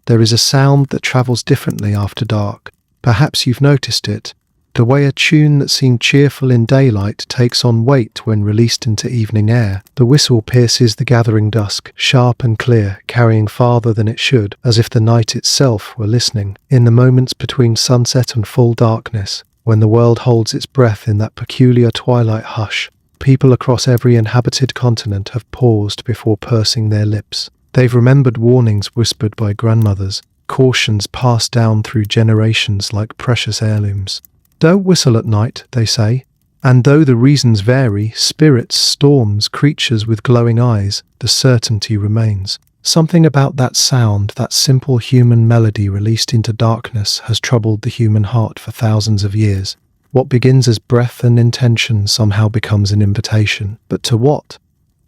There is a sound that travels differently after dark. Perhaps you've noticed it. The way a tune that seemed cheerful in daylight takes on weight when released into evening air. The whistle pierces the gathering dusk, sharp and clear, carrying farther than it should, as if the night itself were listening. In the moments between sunset and full darkness, when the world holds its breath in that peculiar twilight hush, people across every inhabited continent have paused before pursing their lips. They've remembered warnings whispered by grandmothers, cautions passed down through generations like precious heirlooms. Don't whistle at night, they say. And though the reasons vary, spirits, storms, creatures with glowing eyes, the certainty remains. Something about that sound, that simple human melody released into darkness, has troubled the human heart for thousands of years. What begins as breath and intention somehow becomes an invitation. But to what?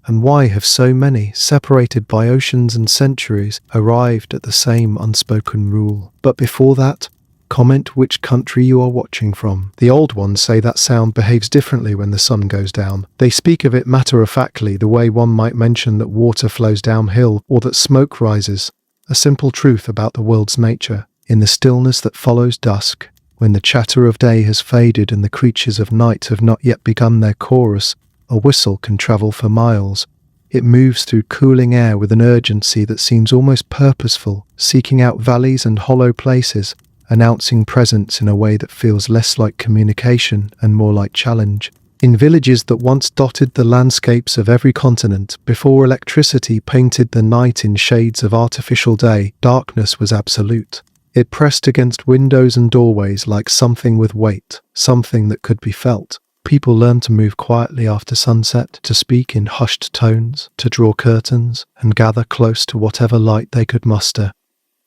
And why have so many, separated by oceans and centuries, arrived at the same unspoken rule? But before that, comment which country you are watching from. The old ones say that sound behaves differently when the sun goes down. They speak of it matter-of-factly, the way one might mention that water flows downhill or that smoke rises. A simple truth about the world's nature. In the stillness that follows dusk, when the chatter of day has faded and the creatures of night have not yet begun their chorus, a whistle can travel for miles. It moves through cooling air with an urgency that seems almost purposeful, seeking out valleys and hollow places, announcing presence in a way that feels less like communication and more like challenge. In villages that once dotted the landscapes of every continent, before electricity painted the night in shades of artificial day, darkness was absolute. It pressed against windows and doorways like something with weight, something that could be felt. People learned to move quietly after sunset, to speak in hushed tones, to draw curtains, and gather close to whatever light they could muster.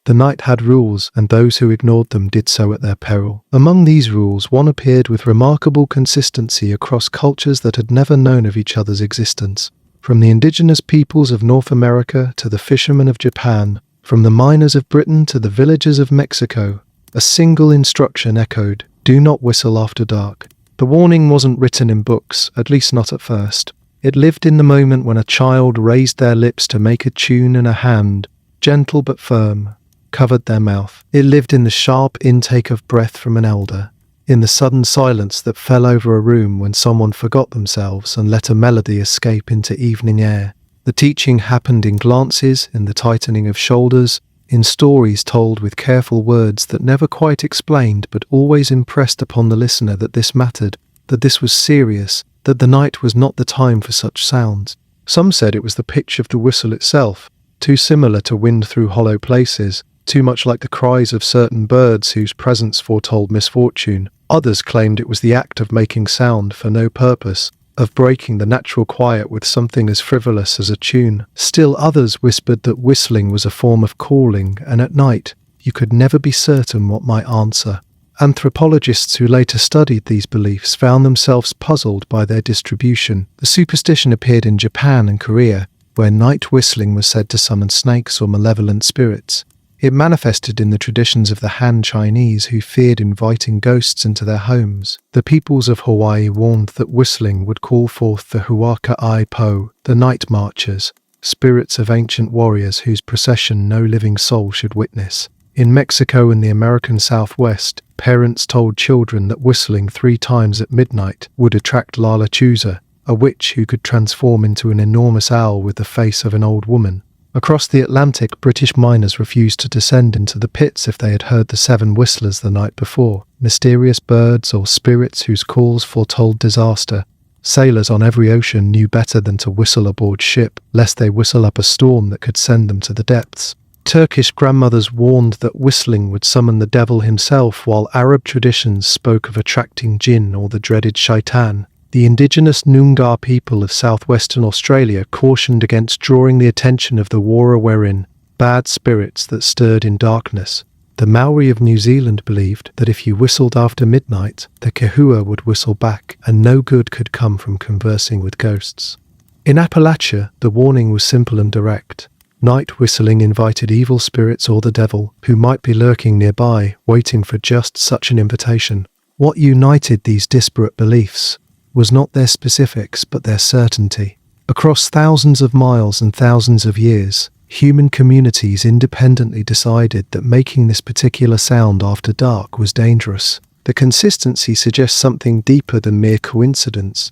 The night had rules, and those who ignored them did so at their peril. Among these rules, one appeared with remarkable consistency across cultures that had never known of each other's existence. From the indigenous peoples of North America to the fishermen of Japan, from the miners of Britain to the villagers of Mexico, a single instruction echoed, "Do not whistle after dark." The warning wasn't written in books, at least not at first. It lived in the moment when a child raised their lips to make a tune and a hand, gentle but firm, covered their mouth. It lived in the sharp intake of breath from an elder, in the sudden silence that fell over a room when someone forgot themselves and let a melody escape into evening air. The teaching happened in glances, in the tightening of shoulders, in stories told with careful words that never quite explained but always impressed upon the listener that this mattered, that this was serious, that the night was not the time for such sounds. Some said it was the pitch of the whistle itself, too similar to wind through hollow places, too much like the cries of certain birds whose presence foretold misfortune. Others claimed it was the act of making sound for no purpose, of breaking the natural quiet with something as frivolous as a tune. Still others whispered that whistling was a form of calling, and at night you could never be certain what might answer. Anthropologists who later studied these beliefs found themselves puzzled by their distribution. The superstition appeared in Japan and Korea, where night whistling was said to summon snakes or malevolent spirits. It manifested in the traditions of the Han Chinese, who feared inviting ghosts into their homes. The peoples of Hawaii warned that whistling would call forth the Huaka Po, the night marchers, spirits of ancient warriors whose procession no living soul should witness. In Mexico and the American Southwest, parents told children that whistling 3 times at midnight would attract La Lechuza, a witch who could transform into an enormous owl with the face of an old woman. Across the Atlantic, British miners refused to descend into the pits if they had heard the 7 whistlers the night before, mysterious birds or spirits whose calls foretold disaster. Sailors on every ocean knew better than to whistle aboard ship, lest they whistle up a storm that could send them to the depths. Turkish grandmothers warned that whistling would summon the devil himself, while Arab traditions spoke of attracting jinn or the dreaded shaitan. The indigenous Noongar people of southwestern Australia cautioned against drawing the attention of the Wara Werin, bad spirits that stirred in darkness. The Maori of New Zealand believed that if you whistled after midnight, the Kahua would whistle back, and no good could come from conversing with ghosts. In Appalachia, the warning was simple and direct. Night whistling invited evil spirits or the devil, who might be lurking nearby, waiting for just such an invitation. What united these disparate beliefs was not their specifics, but their certainty. Across thousands of miles and thousands of years, human communities independently decided that making this particular sound after dark was dangerous. The consistency suggests something deeper than mere coincidence.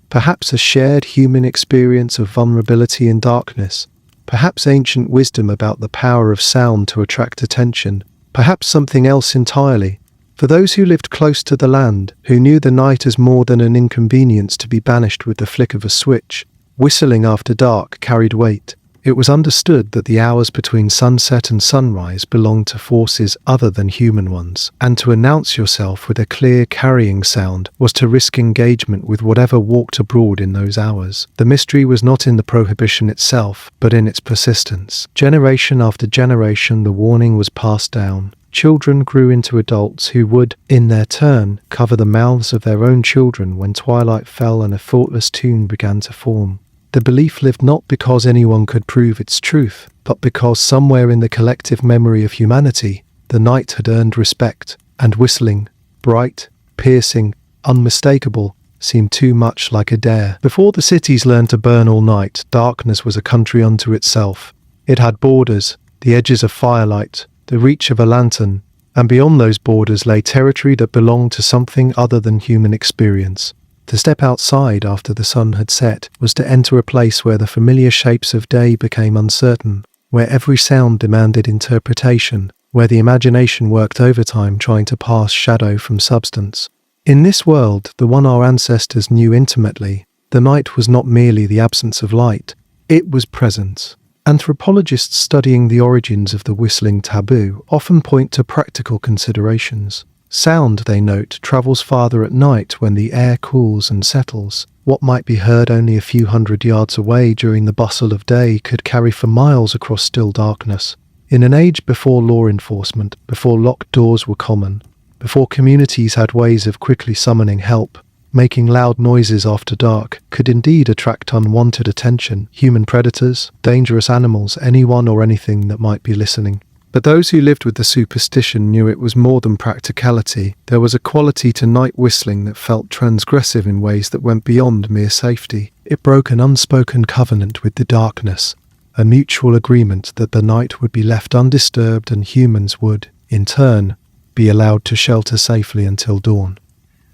Perhaps a shared human experience of vulnerability in darkness. Perhaps ancient wisdom about the power of sound to attract attention. Perhaps something else entirely. For those who lived close to the land, who knew the night as more than an inconvenience to be banished with the flick of a switch, whistling after dark carried weight. It was understood that the hours between sunset and sunrise belonged to forces other than human ones, and to announce yourself with a clear carrying sound was to risk engagement with whatever walked abroad in those hours. The mystery was not in the prohibition itself, but in its persistence. Generation after generation, the warning was passed down. Children grew into adults who would, in their turn, cover the mouths of their own children when twilight fell and a thoughtless tune began to form. The belief lived not because anyone could prove its truth, but because somewhere in the collective memory of humanity, the night had earned respect, and whistling, bright, piercing, unmistakable, seemed too much like a dare. Before the cities learned to burn all night, darkness was a country unto itself. It had borders, the edges of firelight, the reach of a lantern, and beyond those borders lay territory that belonged to something other than human experience. To step outside after the sun had set was to enter a place where the familiar shapes of day became uncertain, where every sound demanded interpretation, where the imagination worked overtime trying to pass shadow from substance. In this world, the one our ancestors knew intimately, the night was not merely the absence of light, it was presence. Anthropologists studying the origins of the whistling taboo often point to practical considerations. Sound, they note, travels farther at night when the air cools and settles. What might be heard only a few hundred yards away during the bustle of day could carry for miles across still darkness. In an age before law enforcement, before locked doors were common, before communities had ways of quickly summoning help, making loud noises after dark could indeed attract unwanted attention, human predators, dangerous animals, anyone or anything that might be listening. But those who lived with the superstition knew it was more than practicality. There was a quality to night whistling that felt transgressive in ways that went beyond mere safety. It broke an unspoken covenant with the darkness, a mutual agreement that the night would be left undisturbed and humans would, in turn, be allowed to shelter safely until dawn.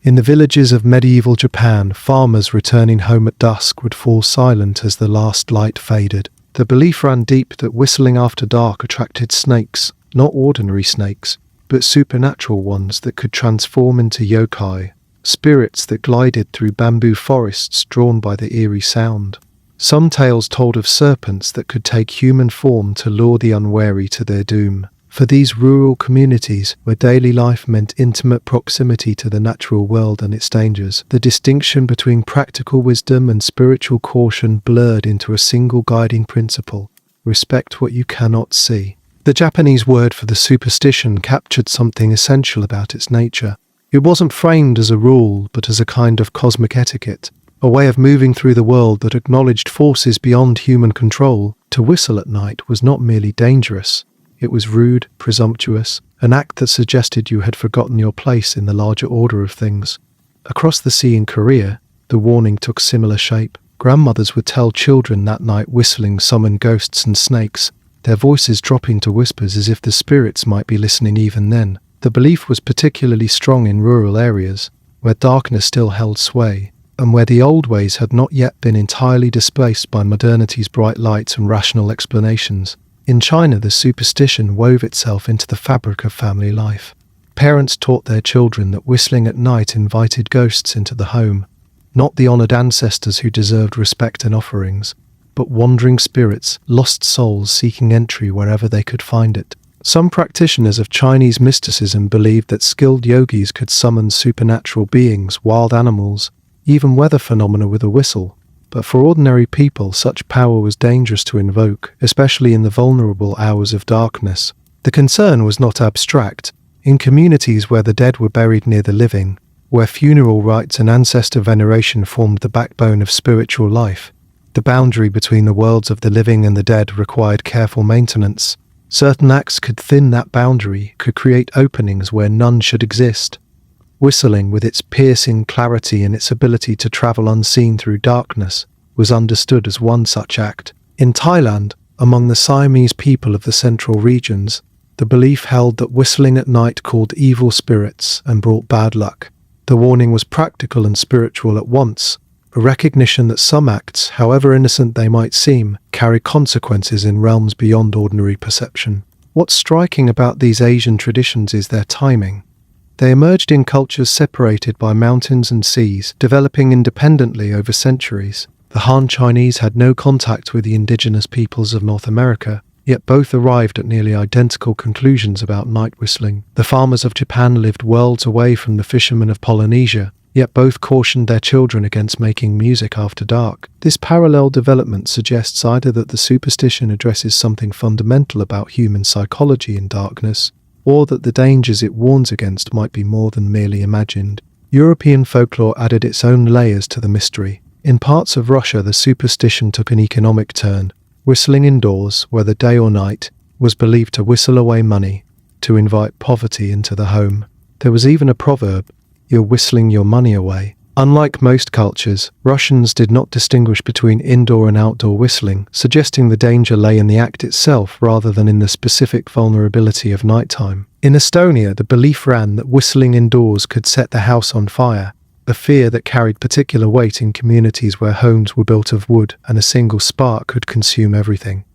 In the villages of medieval Japan, farmers returning home at dusk would fall silent as the last light faded. The belief ran deep that whistling after dark attracted snakes, not ordinary snakes, but supernatural ones that could transform into yokai, spirits that glided through bamboo forests drawn by the eerie sound. Some tales told of serpents that could take human form to lure the unwary to their doom. For these rural communities, where daily life meant intimate proximity to the natural world and its dangers, the distinction between practical wisdom and spiritual caution blurred into a single guiding principle: respect what you cannot see. The Japanese word for the superstition captured something essential about its nature. It wasn't framed as a rule, but as a kind of cosmic etiquette, a way of moving through the world that acknowledged forces beyond human control. To whistle at night was not merely dangerous. It was rude, presumptuous, an act that suggested you had forgotten your place in the larger order of things. Across the sea in Korea, the warning took similar shape. Grandmothers would tell children that night whistling summoned ghosts and snakes, their voices dropping to whispers as if the spirits might be listening even then. The belief was particularly strong in rural areas, where darkness still held sway, and where the old ways had not yet been entirely displaced by modernity's bright lights and rational explanations. In China, the superstition wove itself into the fabric of family life. Parents taught their children that whistling at night invited ghosts into the home, not the honoured ancestors who deserved respect and offerings, but wandering spirits, lost souls seeking entry wherever they could find it. Some practitioners of Chinese mysticism believed that skilled yogis could summon supernatural beings, wild animals, even weather phenomena with a whistle. But for ordinary people, such power was dangerous to invoke, especially in the vulnerable hours of darkness. The concern was not abstract. In communities where the dead were buried near the living, where funeral rites and ancestor veneration formed the backbone of spiritual life, the boundary between the worlds of the living and the dead required careful maintenance. Certain acts could thin that boundary, could create openings where none should exist. Whistling, with its piercing clarity and its ability to travel unseen through darkness, was understood as one such act. In Thailand, Among the Siamese people of the central regions, the belief held that whistling at night called evil spirits and brought bad luck. The warning was practical and spiritual at once, a recognition that some acts, however innocent they might seem, carry consequences in realms beyond ordinary perception. What's striking about these Asian traditions is their timing. They emerged in cultures separated by mountains and seas, developing independently over centuries. The Han Chinese had no contact with the indigenous peoples of North America, yet both arrived at nearly identical conclusions about night whistling. The farmers of Japan lived worlds away from the fishermen of Polynesia, yet both cautioned their children against making music after dark. This parallel development suggests either that the superstition addresses something fundamental about human psychology in darkness, or that the dangers it warns against might be more than merely imagined. European folklore added its own layers to the mystery. In parts of Russia, the superstition took an economic turn. Whistling indoors, whether day or night, was believed to whistle away money, to invite poverty into the home. There was even a proverb, "You're whistling your money away." Unlike most cultures, Russians did not distinguish between indoor and outdoor whistling, suggesting the danger lay in the act itself rather than in the specific vulnerability of nighttime. In Estonia, the belief ran that whistling indoors could set the house on fire, a fear that carried particular weight in communities where homes were built of wood and a single spark could consume everything.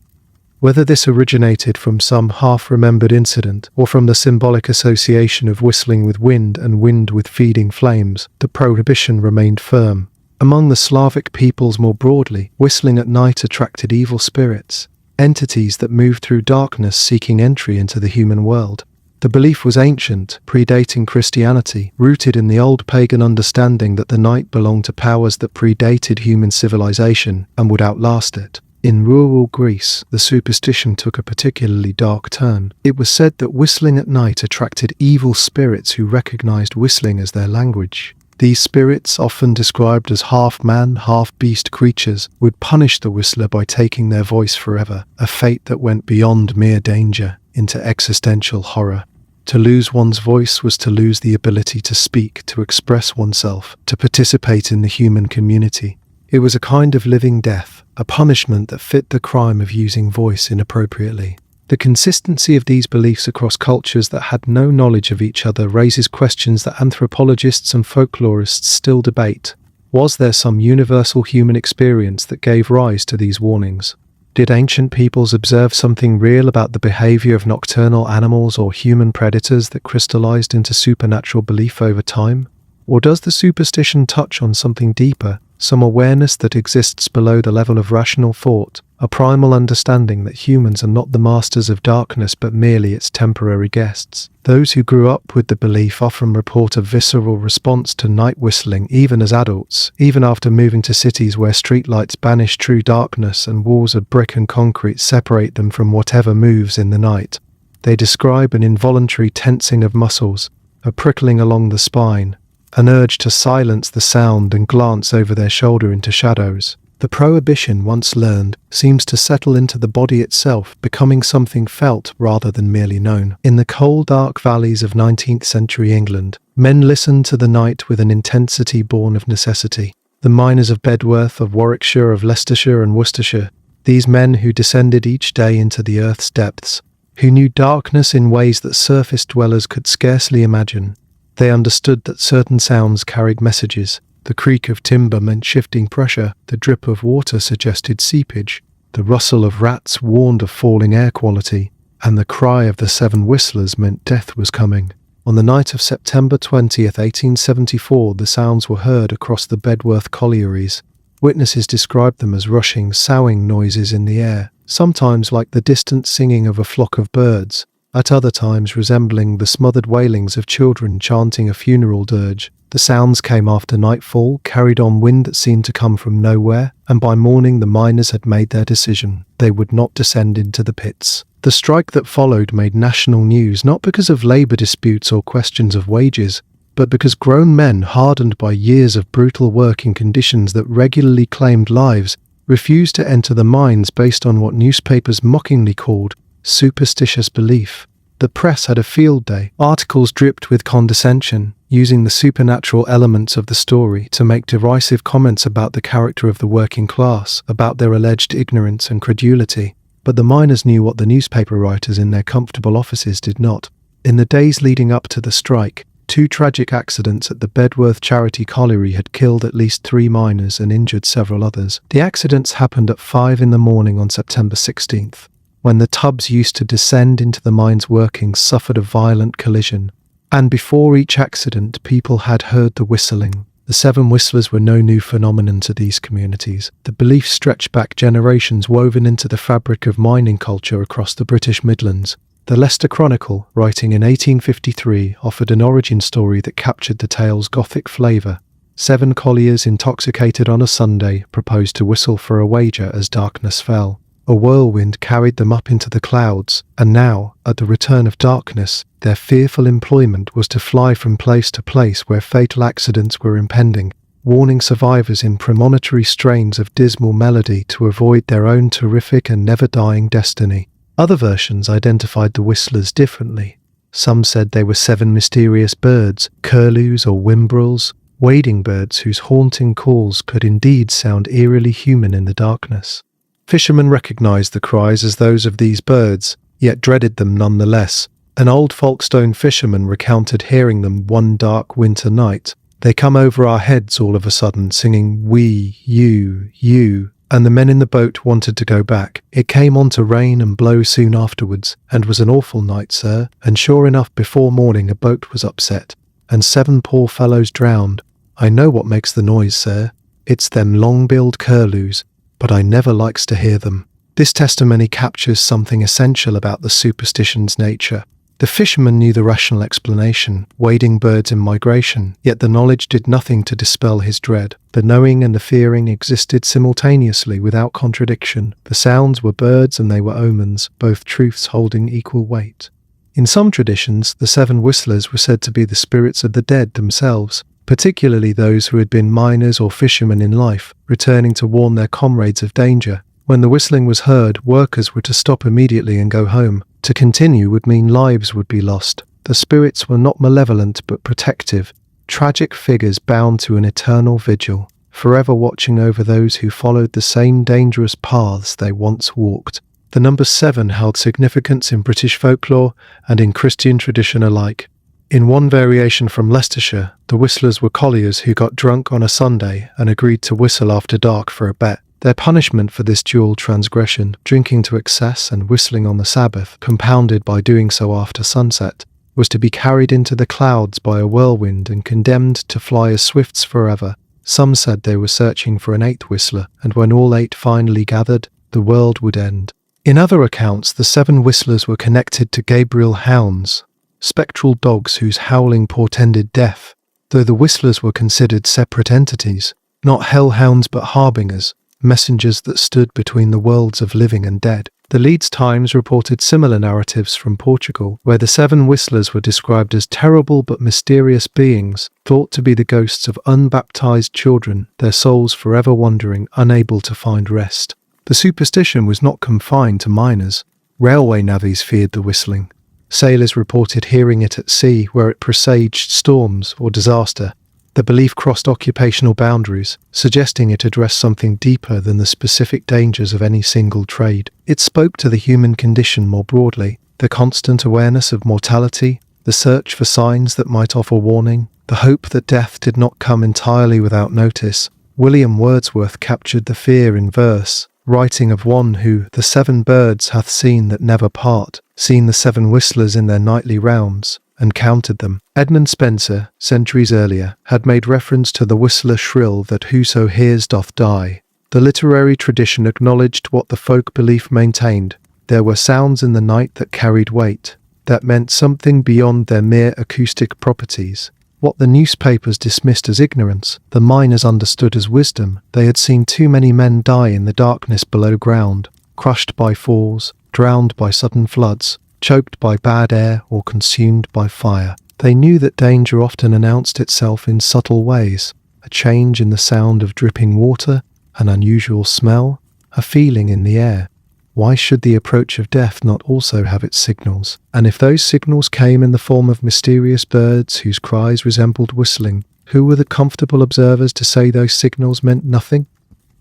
Whether this originated from some half-remembered incident or from the symbolic association of whistling with wind and wind with feeding flames, the prohibition remained firm. Among the Slavic peoples more broadly, whistling at night attracted evil spirits, entities that moved through darkness seeking entry into the human world. The belief was ancient, predating Christianity, rooted in the old pagan understanding that the night belonged to powers that predated human civilization and would outlast it. In rural Greece, the superstition took a particularly dark turn. It was said that whistling at night attracted evil spirits who recognized whistling as their language. These spirits, often described as half-man, half-beast creatures, would punish the whistler by taking their voice forever, a fate that went beyond mere danger into existential horror. To lose one's voice was to lose the ability to speak, to express oneself, to participate in the human community. It was a kind of living death, a punishment that fit the crime of using voice inappropriately. The consistency of these beliefs across cultures that had no knowledge of each other raises questions that anthropologists and folklorists still debate. Was there some universal human experience that gave rise to these warnings? Did ancient peoples observe something real about the behavior of nocturnal animals or human predators that crystallized into supernatural belief over time? Or does the superstition touch on something deeper, some awareness that exists below the level of rational thought, a primal understanding that humans are not the masters of darkness but merely its temporary guests? Those who grew up with the belief often report a visceral response to night whistling even as adults, even after moving to cities where streetlights banish true darkness and walls of brick and concrete separate them from whatever moves in the night. They describe an involuntary tensing of muscles, a prickling along the spine, an urge to silence the sound and glance over their shoulder into shadows. The prohibition, once learned, seems to settle into the body itself, becoming something felt rather than merely known. In the cold, dark valleys of 19th century England, men listened to the night with an intensity born of necessity. The miners of Bedworth, of Warwickshire, of Leicestershire and Worcestershire, these men who descended each day into the earth's depths, who knew darkness in ways that surface dwellers could scarcely imagine. They understood that certain sounds carried messages. The creak of timber meant shifting pressure, the drip of water suggested seepage, the rustle of rats warned of falling air quality, and the cry of the seven whistlers meant death was coming. On the night of September 20th, 1874, the sounds were heard across the Bedworth collieries. Witnesses described them as rushing, soughing noises in the air, sometimes like the distant singing of a flock of birds, at other times resembling the smothered wailings of children chanting a funeral dirge. The sounds came after nightfall, carried on wind that seemed to come from nowhere, and by morning the miners had made their decision. They would not descend into the pits. The strike that followed made national news not because of labour disputes or questions of wages, but because grown men, hardened by years of brutal working conditions that regularly claimed lives, refused to enter the mines based on what newspapers mockingly called superstitious belief. The press had a field day. Articles dripped with condescension, using the supernatural elements of the story to make derisive comments about the character of the working class, about their alleged ignorance and credulity. But the miners knew what the newspaper writers in their comfortable offices did not. In the days leading up to the strike, 2 tragic accidents at the Bedworth Charity Colliery had killed at least 3 miners and injured several others. The accidents happened at 5 in the morning on September 16th, when the tubs used to descend into the mine's workings suffered a violent collision. And before each accident, people had heard the whistling. The 7 whistlers were no new phenomenon to these communities. The belief stretched back generations, woven into the fabric of mining culture across the British Midlands. The Leicester Chronicle, writing in 1853, offered an origin story that captured the tale's Gothic flavour. 7 colliers intoxicated on a Sunday proposed to whistle for a wager as darkness fell. A whirlwind carried them up into the clouds, and now, at the return of darkness, their fearful employment was to fly from place to place where fatal accidents were impending, warning survivors in premonitory strains of dismal melody to avoid their own terrific and never-dying destiny. Other versions identified the whistlers differently. Some said they were 7 mysterious birds, curlews or whimbrels, wading birds whose haunting calls could indeed sound eerily human in the darkness. Fishermen recognized the cries as those of these birds, yet dreaded them nonetheless. An old Folkestone fisherman recounted hearing them one dark winter night. "They come over our heads all of a sudden, singing, 'We, you,' and the men in the boat wanted to go back. It came on to rain and blow soon afterwards, and was an awful night, sir, and sure enough before morning a boat was upset, and 7 poor fellows drowned. I know what makes the noise, sir. It's them long-billed curlews, but I never likes to hear them." This testimony captures something essential about the superstition's nature. The fisherman knew the rational explanation, wading birds in migration, yet the knowledge did nothing to dispel his dread. The knowing and the fearing existed simultaneously without contradiction. The sounds were birds and they were omens, both truths holding equal weight. In some traditions, the 7 whistlers were said to be the spirits of the dead themselves, particularly those who had been miners or fishermen in life, returning to warn their comrades of danger. When the whistling was heard, workers were to stop immediately and go home. To continue would mean lives would be lost. The spirits were not malevolent but protective, tragic figures bound to an eternal vigil, forever watching over those who followed the same dangerous paths they once walked. The number 7 held significance in British folklore and in Christian tradition alike. In one variation from Leicestershire, the whistlers were colliers who got drunk on a Sunday and agreed to whistle after dark for a bet. Their punishment for this dual transgression, drinking to excess and whistling on the Sabbath, compounded by doing so after sunset, was to be carried into the clouds by a whirlwind and condemned to fly as swifts forever. Some said they were searching for an 8th whistler, and when all 8 finally gathered, the world would end. In other accounts, the 7 whistlers were connected to Gabriel hounds, spectral dogs whose howling portended death, though the whistlers were considered separate entities, not hellhounds but harbingers, messengers that stood between the worlds of living and dead. The Leeds Times reported similar narratives from Portugal, where the 7 whistlers were described as terrible but mysterious beings, thought to be the ghosts of unbaptized children, their souls forever wandering, unable to find rest. The superstition was not confined to miners. Railway navvies feared the whistling. Sailors reported hearing it at sea, where it presaged storms or disaster. The belief crossed occupational boundaries, suggesting it addressed something deeper than the specific dangers of any single trade. It spoke to the human condition more broadly, the constant awareness of mortality, the search for signs that might offer warning, the hope that death did not come entirely without notice. William Wordsworth captured the fear in verse, writing of one who "the 7 birds hath seen that never part, seen the 7 whistlers in their nightly rounds, and counted them." Edmund Spenser, centuries earlier, had made reference to the whistler shrill that whoso hears doth die. The literary tradition acknowledged what the folk belief maintained. There were sounds in the night that carried weight, that meant something beyond their mere acoustic properties. What the newspapers dismissed as ignorance, the miners understood as wisdom. They had seen too many men die in the darkness below ground, crushed by falls, drowned by sudden floods, choked by bad air or consumed by fire. They knew that danger often announced itself in subtle ways, a change in the sound of dripping water, an unusual smell, a feeling in the air. Why should the approach of death not also have its signals? And if those signals came in the form of mysterious birds whose cries resembled whistling, who were the comfortable observers to say those signals meant nothing?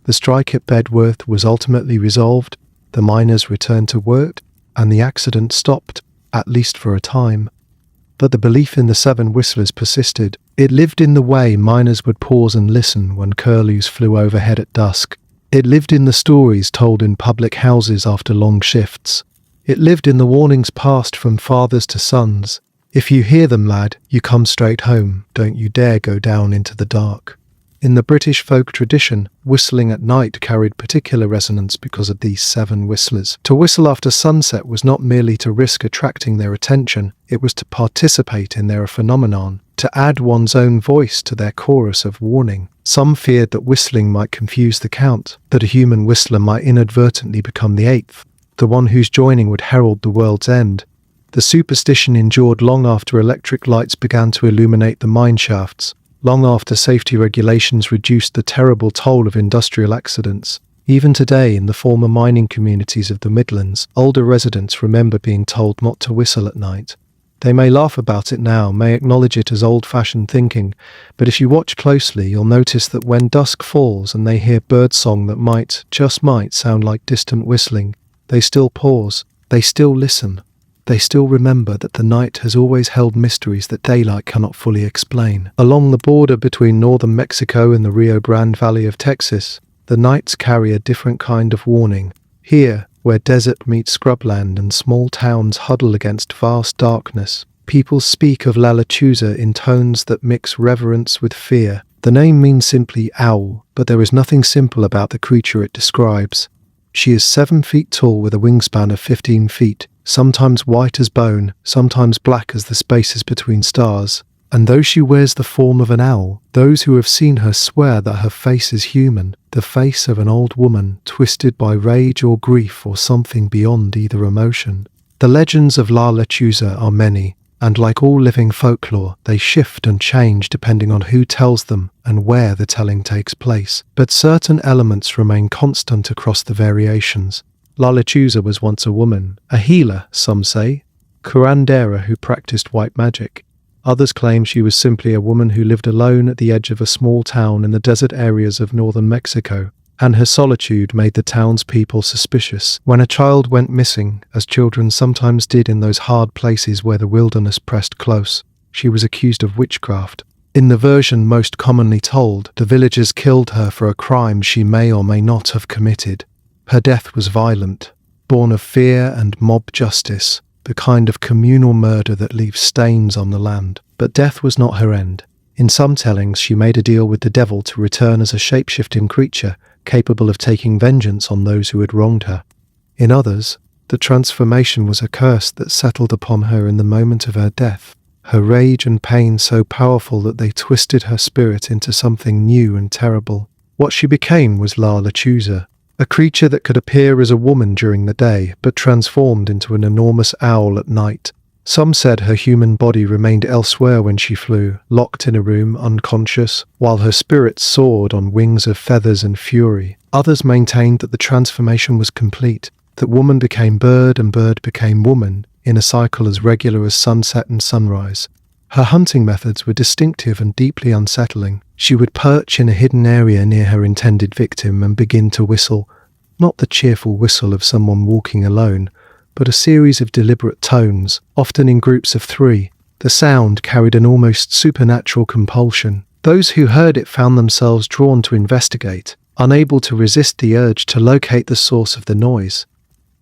The strike at Bedworth was ultimately resolved. The miners returned to work, and the accident stopped, at least for a time. But the belief in the seven whistlers persisted. It lived in the way miners would pause and listen when curlews flew overhead at dusk. It lived in the stories told in public houses after long shifts. It lived in the warnings passed from fathers to sons. If you hear them, lad, you come straight home. Don't you dare go down into the dark. In the British folk tradition, whistling at night carried particular resonance because of these seven whistlers. To whistle after sunset was not merely to risk attracting their attention, it was to participate in their phenomenon, to add one's own voice to their chorus of warning. Some feared that whistling might confuse the count, that a human whistler might inadvertently become the eighth, the one whose joining would herald the world's end. The superstition endured long after electric lights began to illuminate the mine shafts, long after safety regulations reduced the terrible toll of industrial accidents. Even today, in the former mining communities of the Midlands, older residents remember being told not to whistle at night. They may laugh about it now, may acknowledge it as old-fashioned thinking, but if you watch closely, you'll notice that when dusk falls and they hear birdsong that might, just might, sound like distant whistling, they still pause, they still listen. They still remember that the night has always held mysteries that daylight cannot fully explain. Along the border between northern Mexico and the Rio Grande Valley of Texas, the nights carry a different kind of warning. Here, where desert meets scrubland and small towns huddle against vast darkness, people speak of La Lechuza in tones that mix reverence with fear. The name means simply owl, but there is nothing simple about the creature it describes. She is 7 feet tall with a wingspan of 15 feet, sometimes white as bone, sometimes black as the spaces between stars. And though she wears the form of an owl, those who have seen her swear that her face is human, the face of an old woman, twisted by rage or grief or something beyond either emotion. The legends of La Lechuza are many, and like all living folklore, they shift and change depending on who tells them and where the telling takes place. But certain elements remain constant across the variations. La Lechuza was once a woman, a healer, some say, curandera who practiced white magic. Others claim she was simply a woman who lived alone at the edge of a small town in the desert areas of northern Mexico, and her solitude made the townspeople suspicious. When a child went missing, as children sometimes did in those hard places where the wilderness pressed close, she was accused of witchcraft. In the version most commonly told, the villagers killed her for a crime she may or may not have committed. Her death was violent, born of fear and mob justice, the kind of communal murder that leaves stains on the land. But death was not her end. In some tellings, she made a deal with the devil to return as a shape-shifting creature, capable of taking vengeance on those who had wronged her. In others, the transformation was a curse that settled upon her in the moment of her death, her rage and pain so powerful that they twisted her spirit into something new and terrible. What she became was La Lechuza, a creature that could appear as a woman during the day, but transformed into an enormous owl at night. Some said her human body remained elsewhere when she flew, locked in a room, unconscious, while her spirit soared on wings of feathers and fury. Others maintained that the transformation was complete, that woman became bird and bird became woman, in a cycle as regular as sunset and sunrise. Her hunting methods were distinctive and deeply unsettling. She would perch in a hidden area near her intended victim and begin to whistle, not the cheerful whistle of someone walking alone, but a series of deliberate tones, often in groups of 3. The sound carried an almost supernatural compulsion. Those who heard it found themselves drawn to investigate, unable to resist the urge to locate the source of the noise.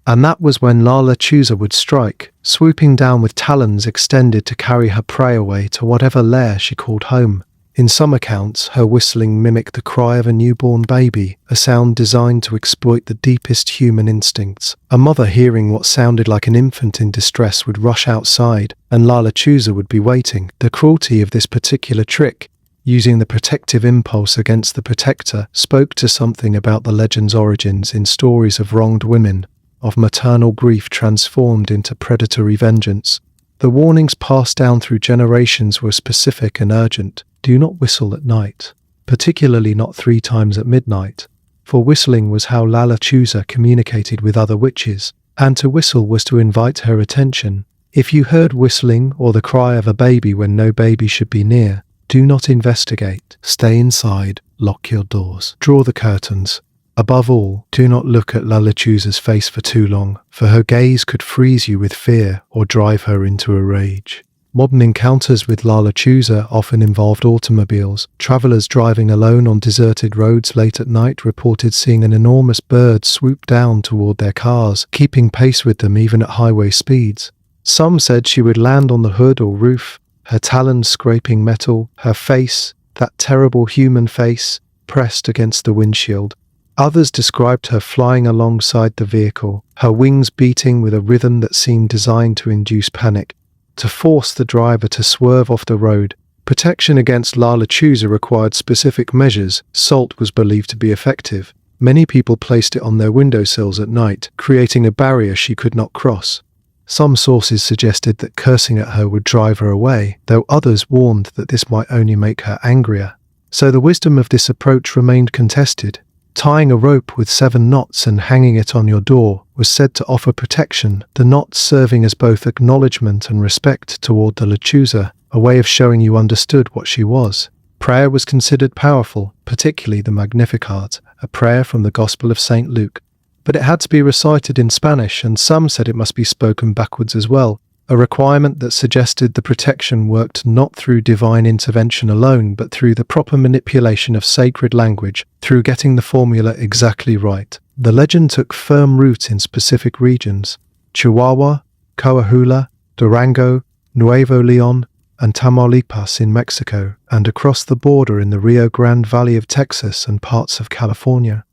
And that was when La Lechuza would strike, swooping down with talons extended to carry her prey away to whatever lair she called home. In some accounts, her whistling mimicked the cry of a newborn baby, a sound designed to exploit the deepest human instincts. A mother hearing what sounded like an infant in distress would rush outside, and La Lechuza would be waiting. The cruelty of this particular trick, using the protective impulse against the protector, spoke to something about the legend's origins in stories of wronged women, of maternal grief transformed into predatory vengeance. The warnings passed down through generations were specific and urgent. Do not whistle at night, particularly not 3 times at midnight, for whistling was how La Lechuza communicated with other witches, and to whistle was to invite her attention. If you heard whistling or the cry of a baby when no baby should be near, do not investigate. Stay inside, lock your doors, draw the curtains. Above all, do not look at La Lechuza's face for too long, for her gaze could freeze you with fear or drive her into a rage. Modern encounters with La Lechuza often involved automobiles. Travelers driving alone on deserted roads late at night reported seeing an enormous bird swoop down toward their cars, keeping pace with them even at highway speeds. Some said she would land on the hood or roof, her talons scraping metal, her face, that terrible human face, pressed against the windshield. Others described her flying alongside the vehicle, her wings beating with a rhythm that seemed designed to induce panic, to force the driver to swerve off the road. Protection against La Lechuza required specific measures. Salt was believed to be effective. Many people placed it on their windowsills at night, creating a barrier she could not cross. Some sources suggested that cursing at her would drive her away, though others warned that this might only make her angrier. So the wisdom of this approach remained contested. Tying a rope with 7 knots and hanging it on your door was said to offer protection, the knots serving as both acknowledgement and respect toward the Lechuza, a way of showing you understood what she was. Prayer was considered powerful, particularly the Magnificat, a prayer from the Gospel of St. Luke. But it had to be recited in Spanish, and some said it must be spoken backwards as well, a requirement that suggested the protection worked not through divine intervention alone, but through the proper manipulation of sacred language, through getting the formula exactly right. The legend took firm root in specific regions: Chihuahua, Coahuila, Durango, Nuevo León, and Tamaulipas in Mexico, and across the border in the Rio Grande Valley of Texas and parts of California.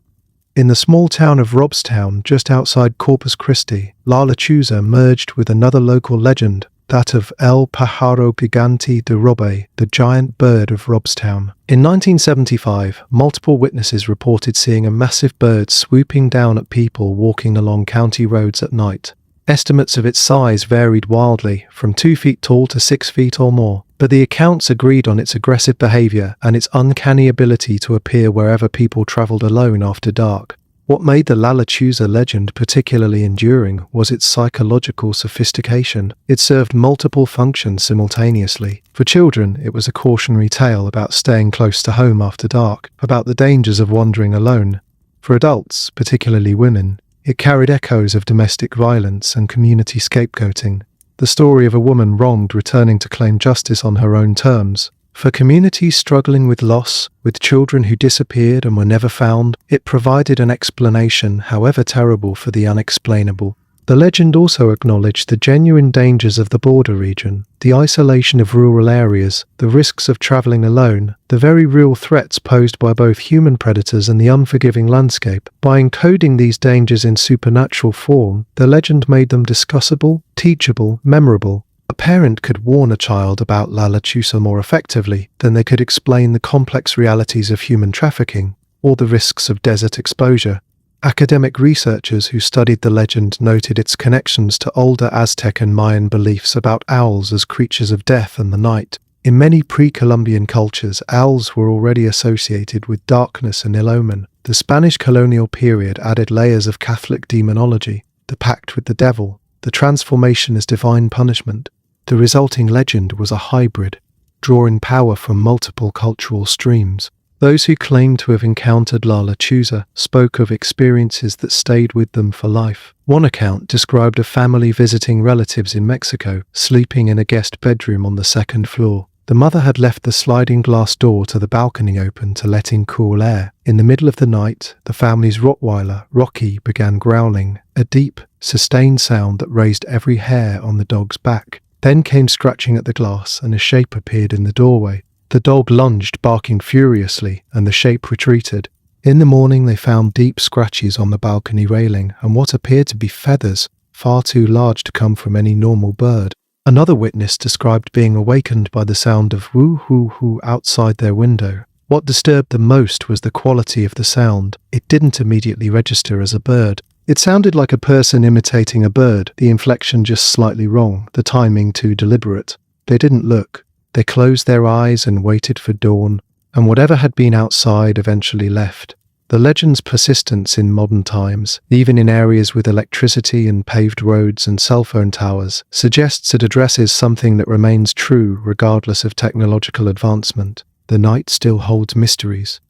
In the small town of Robstown, just outside Corpus Christi, La Lechuza merged with another local legend, that of El Pájaro Gigante de Robe, the giant bird of Robstown. In 1975, multiple witnesses reported seeing a massive bird swooping down at people walking along county roads at night. Estimates of its size varied wildly, from 2 feet tall to 6 feet or more, but the accounts agreed on its aggressive behavior and its uncanny ability to appear wherever people traveled alone after dark. What made the La Lechuza legend particularly enduring was its psychological sophistication. It served multiple functions simultaneously. For children, it was a cautionary tale about staying close to home after dark, about the dangers of wandering alone. For adults, particularly women, it carried echoes of domestic violence and community scapegoating, the story of a woman wronged returning to claim justice on her own terms. For communities struggling with loss, with children who disappeared and were never found, it provided an explanation, however terrible, for the unexplainable. The legend also acknowledged the genuine dangers of the border region, the isolation of rural areas, the risks of traveling alone, the very real threats posed by both human predators and the unforgiving landscape. By encoding these dangers in supernatural form, the legend made them discussable, teachable, memorable. A parent could warn a child about La Lechuza more effectively than they could explain the complex realities of human trafficking or the risks of desert exposure. Academic researchers who studied the legend noted its connections to older Aztec and Mayan beliefs about owls as creatures of death and the night. In many pre-Columbian cultures, owls were already associated with darkness and ill omen. The Spanish colonial period added layers of Catholic demonology, the pact with the devil, the transformation as divine punishment. The resulting legend was a hybrid, drawing power from multiple cultural streams. Those who claimed to have encountered La Lechuza spoke of experiences that stayed with them for life. One account described a family visiting relatives in Mexico, sleeping in a guest bedroom on the 2nd floor. The mother had left the sliding glass door to the balcony open to let in cool air. In the middle of the night, the family's Rottweiler, Rocky, began growling, a deep, sustained sound that raised every hair on the dog's back. Then came scratching at the glass, and a shape appeared in the doorway. The dog lunged, barking furiously, and the shape retreated. In the morning they found deep scratches on the balcony railing and what appeared to be feathers, far too large to come from any normal bird. Another witness described being awakened by the sound of woo-hoo-hoo outside their window. What disturbed them most was the quality of the sound. It didn't immediately register as a bird. It sounded like a person imitating a bird, the inflection just slightly wrong, the timing too deliberate. They didn't look. They closed their eyes and waited for dawn, and whatever had been outside eventually left. The legend's persistence in modern times, even in areas with electricity and paved roads and cell phone towers, suggests it addresses something that remains true regardless of technological advancement. The night still holds mysteries.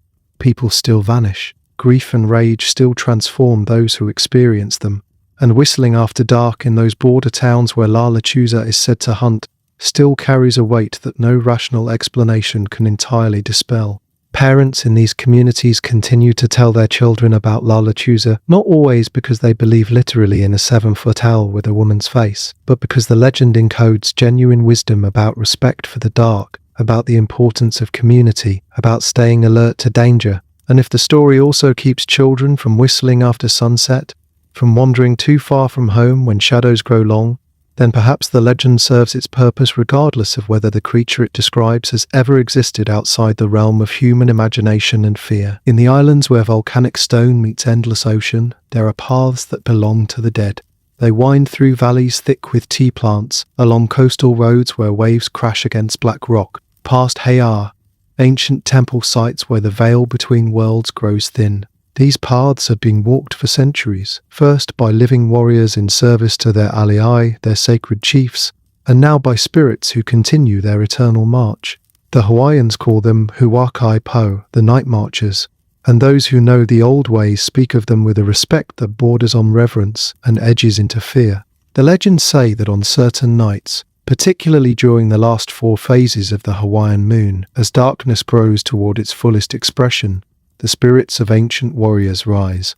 People still vanish. grief and rage still transform those who experience them. And whistling after dark in those border towns where La Lechuza is said to hunt still carries a weight that no rational explanation can entirely dispel. Parents in these communities continue to tell their children about La Lechuza, not always because they believe literally in a 7-foot owl with a woman's face, but because the legend encodes genuine wisdom about respect for the dark, about the importance of community, about staying alert to danger. And if the story also keeps children from whistling after sunset, from wandering too far from home when shadows grow long, then perhaps the legend serves its purpose regardless of whether the creature it describes has ever existed outside the realm of human imagination and fear. In the islands where volcanic stone meets endless ocean, there are paths that belong to the dead. They wind through valleys thick with tea plants, along coastal roads where waves crash against black rock, past Hayar, ancient temple sites where the veil between worlds grows thin. These paths have been walked for centuries, first by living warriors in service to their alii, their sacred chiefs, and now by spirits who continue their eternal march. The Hawaiians call them Huakai Po, the night marchers, and those who know the old ways speak of them with a respect that borders on reverence and edges into fear. The legends say that on certain nights, particularly during the last 4 phases of the Hawaiian moon, as darkness grows toward its fullest expression, the spirits of ancient warriors rise.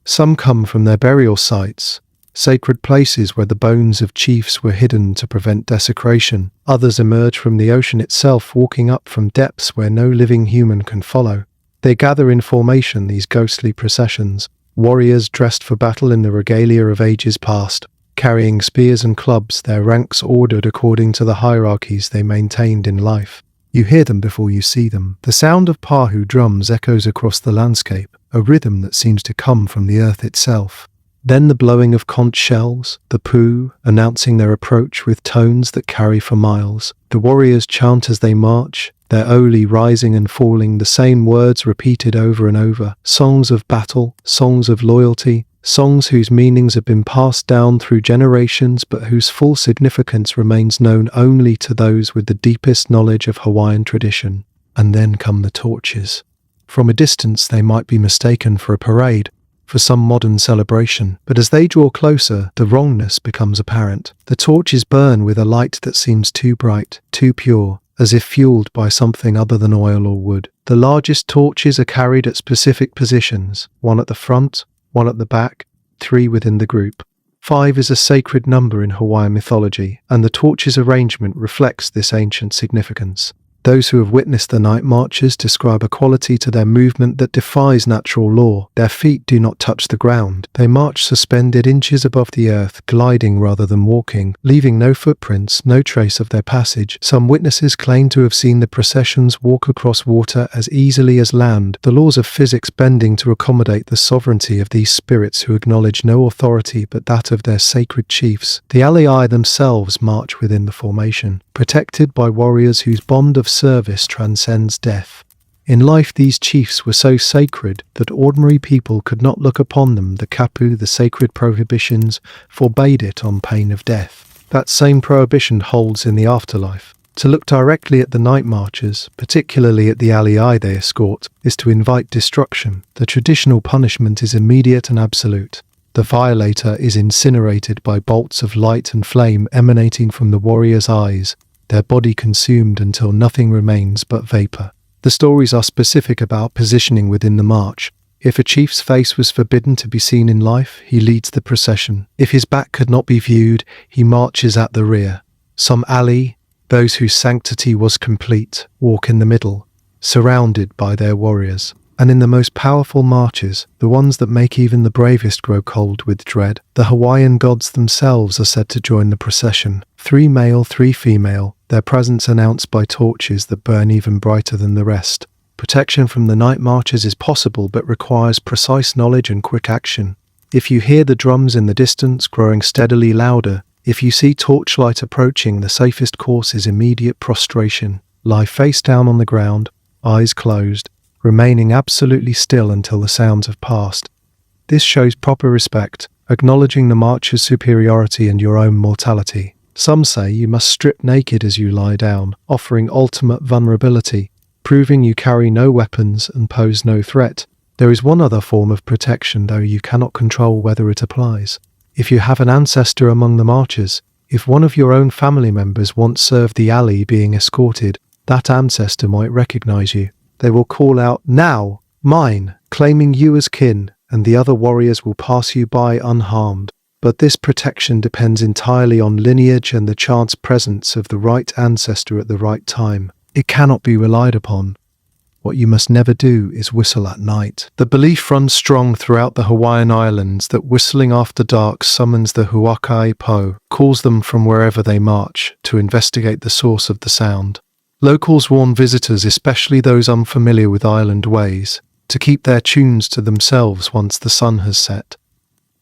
Some come from their burial sites, sacred places where the bones of chiefs were hidden to prevent desecration. Others emerge from the ocean itself, walking up from depths where no living human can follow. They gather in formation, these ghostly processions, warriors dressed for battle in the regalia of ages past, carrying spears and clubs, their ranks ordered according to the hierarchies they maintained in life. You hear them before you see them. The sound of pahu drums echoes across the landscape, a rhythm that seems to come from the earth itself. Then the blowing of conch shells, the poo, announcing their approach with tones that carry for miles. The warriors chant as they march, their oli rising and falling, the same words repeated over and over. Songs of battle, songs of loyalty, songs whose meanings have been passed down through generations but whose full significance remains known only to those with the deepest knowledge of Hawaiian tradition. And then come the torches. From a distance they might be mistaken for a parade, for some modern celebration, but as they draw closer, the wrongness becomes apparent. The torches burn with a light that seems too bright, too pure, as if fueled by something other than oil or wood. The largest torches are carried at specific positions, one at the front, one at the back, 3 within the group. 5 is a sacred number in Hawaiian mythology, and the torches' arrangement reflects this ancient significance. Those who have witnessed the night marches describe a quality to their movement that defies natural law. Their feet do not touch the ground. They march suspended inches above the earth, gliding rather than walking, leaving no footprints, no trace of their passage. Some witnesses claim to have seen the processions walk across water as easily as land, the laws of physics bending to accommodate the sovereignty of these spirits who acknowledge no authority but that of their sacred chiefs. The alii themselves march within the formation, protected by warriors whose bond of service transcends death. In life, these chiefs were so sacred that ordinary people could not look upon them. The kapu, the sacred prohibitions, forbade it on pain of death. That same prohibition holds in the afterlife. To look directly at the night marchers, particularly at the alii they escort, is to invite destruction. The traditional punishment is immediate and absolute. The violator is incinerated by bolts of light and flame emanating from the warrior's eyes, their body consumed until nothing remains but vapor. The stories are specific about positioning within the march. If a chief's face was forbidden to be seen in life, he leads the procession. If his back could not be viewed, he marches at the rear. Some ali, those whose sanctity was complete, walk in the middle, surrounded by their warriors. And in the most powerful marches, the ones that make even the bravest grow cold with dread, the Hawaiian gods themselves are said to join the procession. 3 male, 3 female, their presence announced by torches that burn even brighter than the rest. Protection from the night marches is possible but requires precise knowledge and quick action. If you hear the drums in the distance growing steadily louder, if you see torchlight approaching, the safest course is immediate prostration. Lie face down on the ground, eyes closed, remaining absolutely still until the sounds have passed. This shows proper respect, acknowledging the marcher's superiority and your own mortality. Some say you must strip naked as you lie down, offering ultimate vulnerability, proving you carry no weapons and pose no threat. There is one other form of protection, though you cannot control whether it applies. If you have an ancestor among the marchers, if one of your own family members once served the alley being escorted, that ancestor might recognize you. They will call out, "Now, mine," claiming you as kin, and the other warriors will pass you by unharmed. But this protection depends entirely on lineage and the chance presence of the right ancestor at the right time. It cannot be relied upon. What you must never do is whistle at night. The belief runs strong throughout the Hawaiian Islands that whistling after dark summons the Huakai Po, calls them from wherever they march, to investigate the source of the sound. Locals warn visitors, especially those unfamiliar with island ways, to keep their tunes to themselves once the sun has set.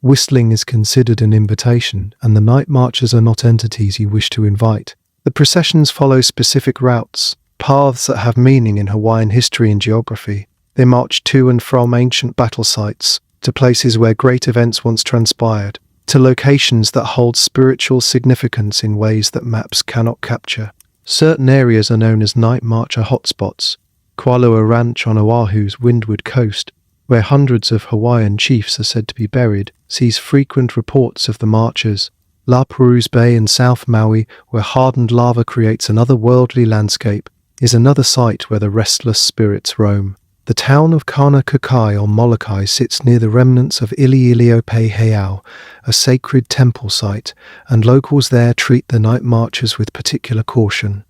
Whistling is considered an invitation, and the night marchers are not entities you wish to invite. The processions follow specific routes, paths that have meaning in Hawaiian history and geography. They march to and from ancient battle sites, to places where great events once transpired, to locations that hold spiritual significance in ways that maps cannot capture. Certain areas are known as night marcher hotspots. Kualoa Ranch on Oahu's windward coast, where hundreds of Hawaiian chiefs are said to be buried, sees frequent reports of the marchers. La Perouse Bay in South Maui, where hardened lava creates an otherworldly landscape, is another site where the restless spirits roam. The town of Kaunakakai on Molokai sits near the remnants of Iliiliope Heiau, a sacred temple site, and locals there treat the night marchers with particular caution.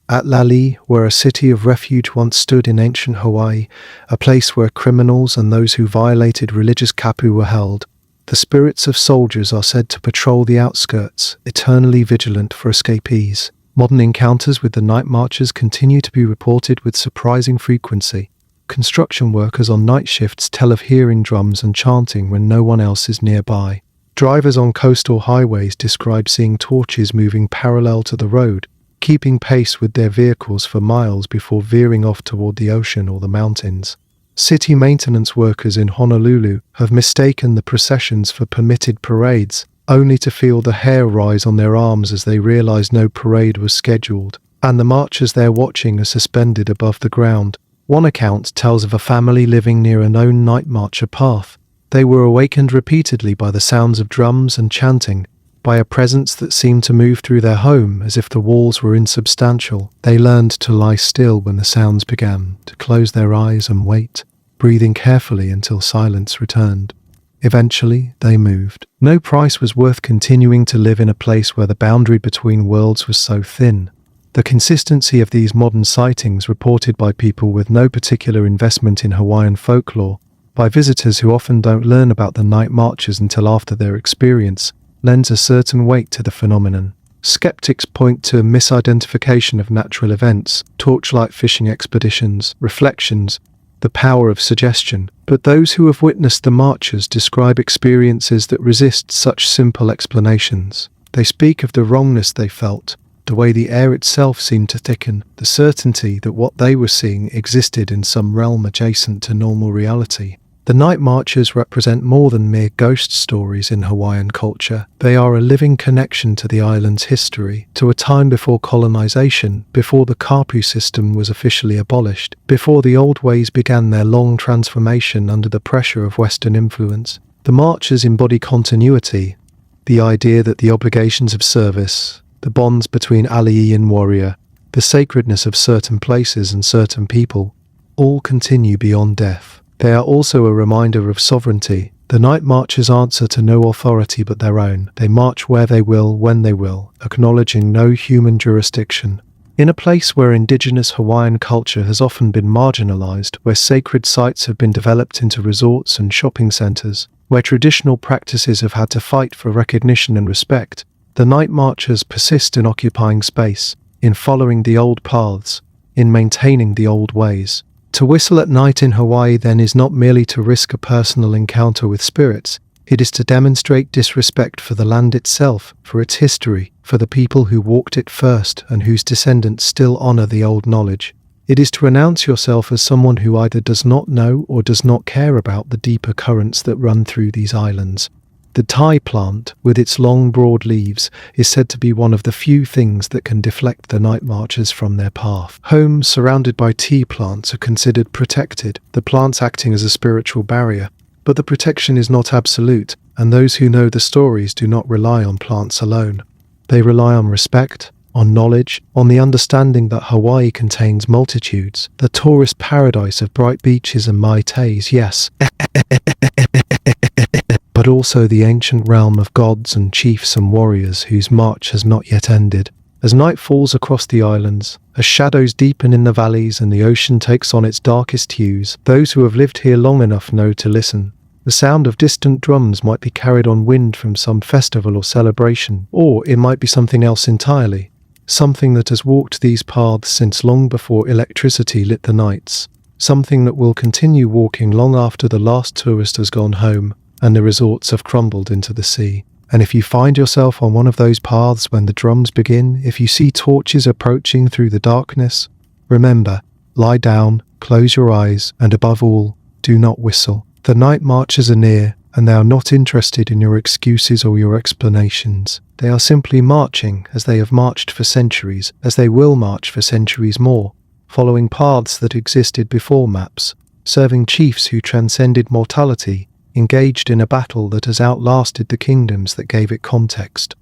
At Lali, where a city of refuge once stood in ancient Hawaii, a place where criminals and those who violated religious kapu were held, the spirits of soldiers are said to patrol the outskirts, eternally vigilant for escapees. Modern encounters with the night marchers continue to be reported with surprising frequency. Construction workers on night shifts tell of hearing drums and chanting when no one else is nearby. Drivers on coastal highways describe seeing torches moving parallel to the road, keeping pace with their vehicles for miles before veering off toward the ocean or the mountains. City maintenance workers in Honolulu have mistaken the processions for permitted parades, only to feel the hair rise on their arms as they realize no parade was scheduled, and the marchers they're watching are suspended above the ground. One account tells of a family living near a known night marcher path. They were awakened repeatedly by the sounds of drums and chanting, by a presence that seemed to move through their home as if the walls were insubstantial. They learned to lie still when the sounds began, to close their eyes and wait, breathing carefully until silence returned. Eventually, they moved. No price was worth continuing to live in a place where the boundary between worlds was so thin. The consistency of these modern sightings, reported by people with no particular investment in Hawaiian folklore, by visitors who often don't learn about the night marchers until after their experience, lends a certain weight to the phenomenon. Skeptics point to a misidentification of natural events, torchlight fishing expeditions, reflections, the power of suggestion, but those who have witnessed the marchers describe experiences that resist such simple explanations. They speak of the wrongness they felt, the way the air itself seemed to thicken, the certainty that what they were seeing existed in some realm adjacent to normal reality. The night marchers represent more than mere ghost stories in Hawaiian culture. They are a living connection to the island's history, to a time before colonization, before the kapu system was officially abolished, before the old ways began their long transformation under the pressure of Western influence. The marchers embody continuity, the idea that the obligations of service, the bonds between alii and warrior, the sacredness of certain places and certain people, all continue beyond death. They are also a reminder of sovereignty. The night marchers answer to no authority but their own. They march where they will, when they will, acknowledging no human jurisdiction. In a place where indigenous Hawaiian culture has often been marginalized, where sacred sites have been developed into resorts and shopping centers, where traditional practices have had to fight for recognition and respect, the night marchers persist in occupying space, in following the old paths, in maintaining the old ways. To whistle at night in Hawaii then is not merely to risk a personal encounter with spirits, it is to demonstrate disrespect for the land itself, for its history, for the people who walked it first and whose descendants still honor the old knowledge. It is to announce yourself as someone who either does not know or does not care about the deeper currents that run through these islands. The Thai plant, with its long broad leaves, is said to be one of the few things that can deflect the night marchers from their path. Homes surrounded by tea plants are considered protected, the plants acting as a spiritual barrier. But the protection is not absolute, and those who know the stories do not rely on plants alone. They rely on respect, on knowledge, on the understanding that Hawaii contains multitudes, the tourist paradise of bright beaches and mai tais, yes, but also the ancient realm of gods and chiefs and warriors whose march has not yet ended. As night falls across the islands, as shadows deepen in the valleys and the ocean takes on its darkest hues, those who have lived here long enough know to listen. The sound of distant drums might be carried on wind from some festival or celebration, or it might be something else entirely. Something that has walked these paths since long before electricity lit the nights. Something that will continue walking long after the last tourist has gone home and the resorts have crumbled into the sea. And if you find yourself on one of those paths when the drums begin, if you see torches approaching through the darkness, remember, lie down, close your eyes, and above all, do not whistle. The night marchers are near, and they are not interested in your excuses or your explanations. They are simply marching as they have marched for centuries, as they will march for centuries more, following paths that existed before maps, serving chiefs who transcended mortality, engaged in a battle that has outlasted the kingdoms that gave it context.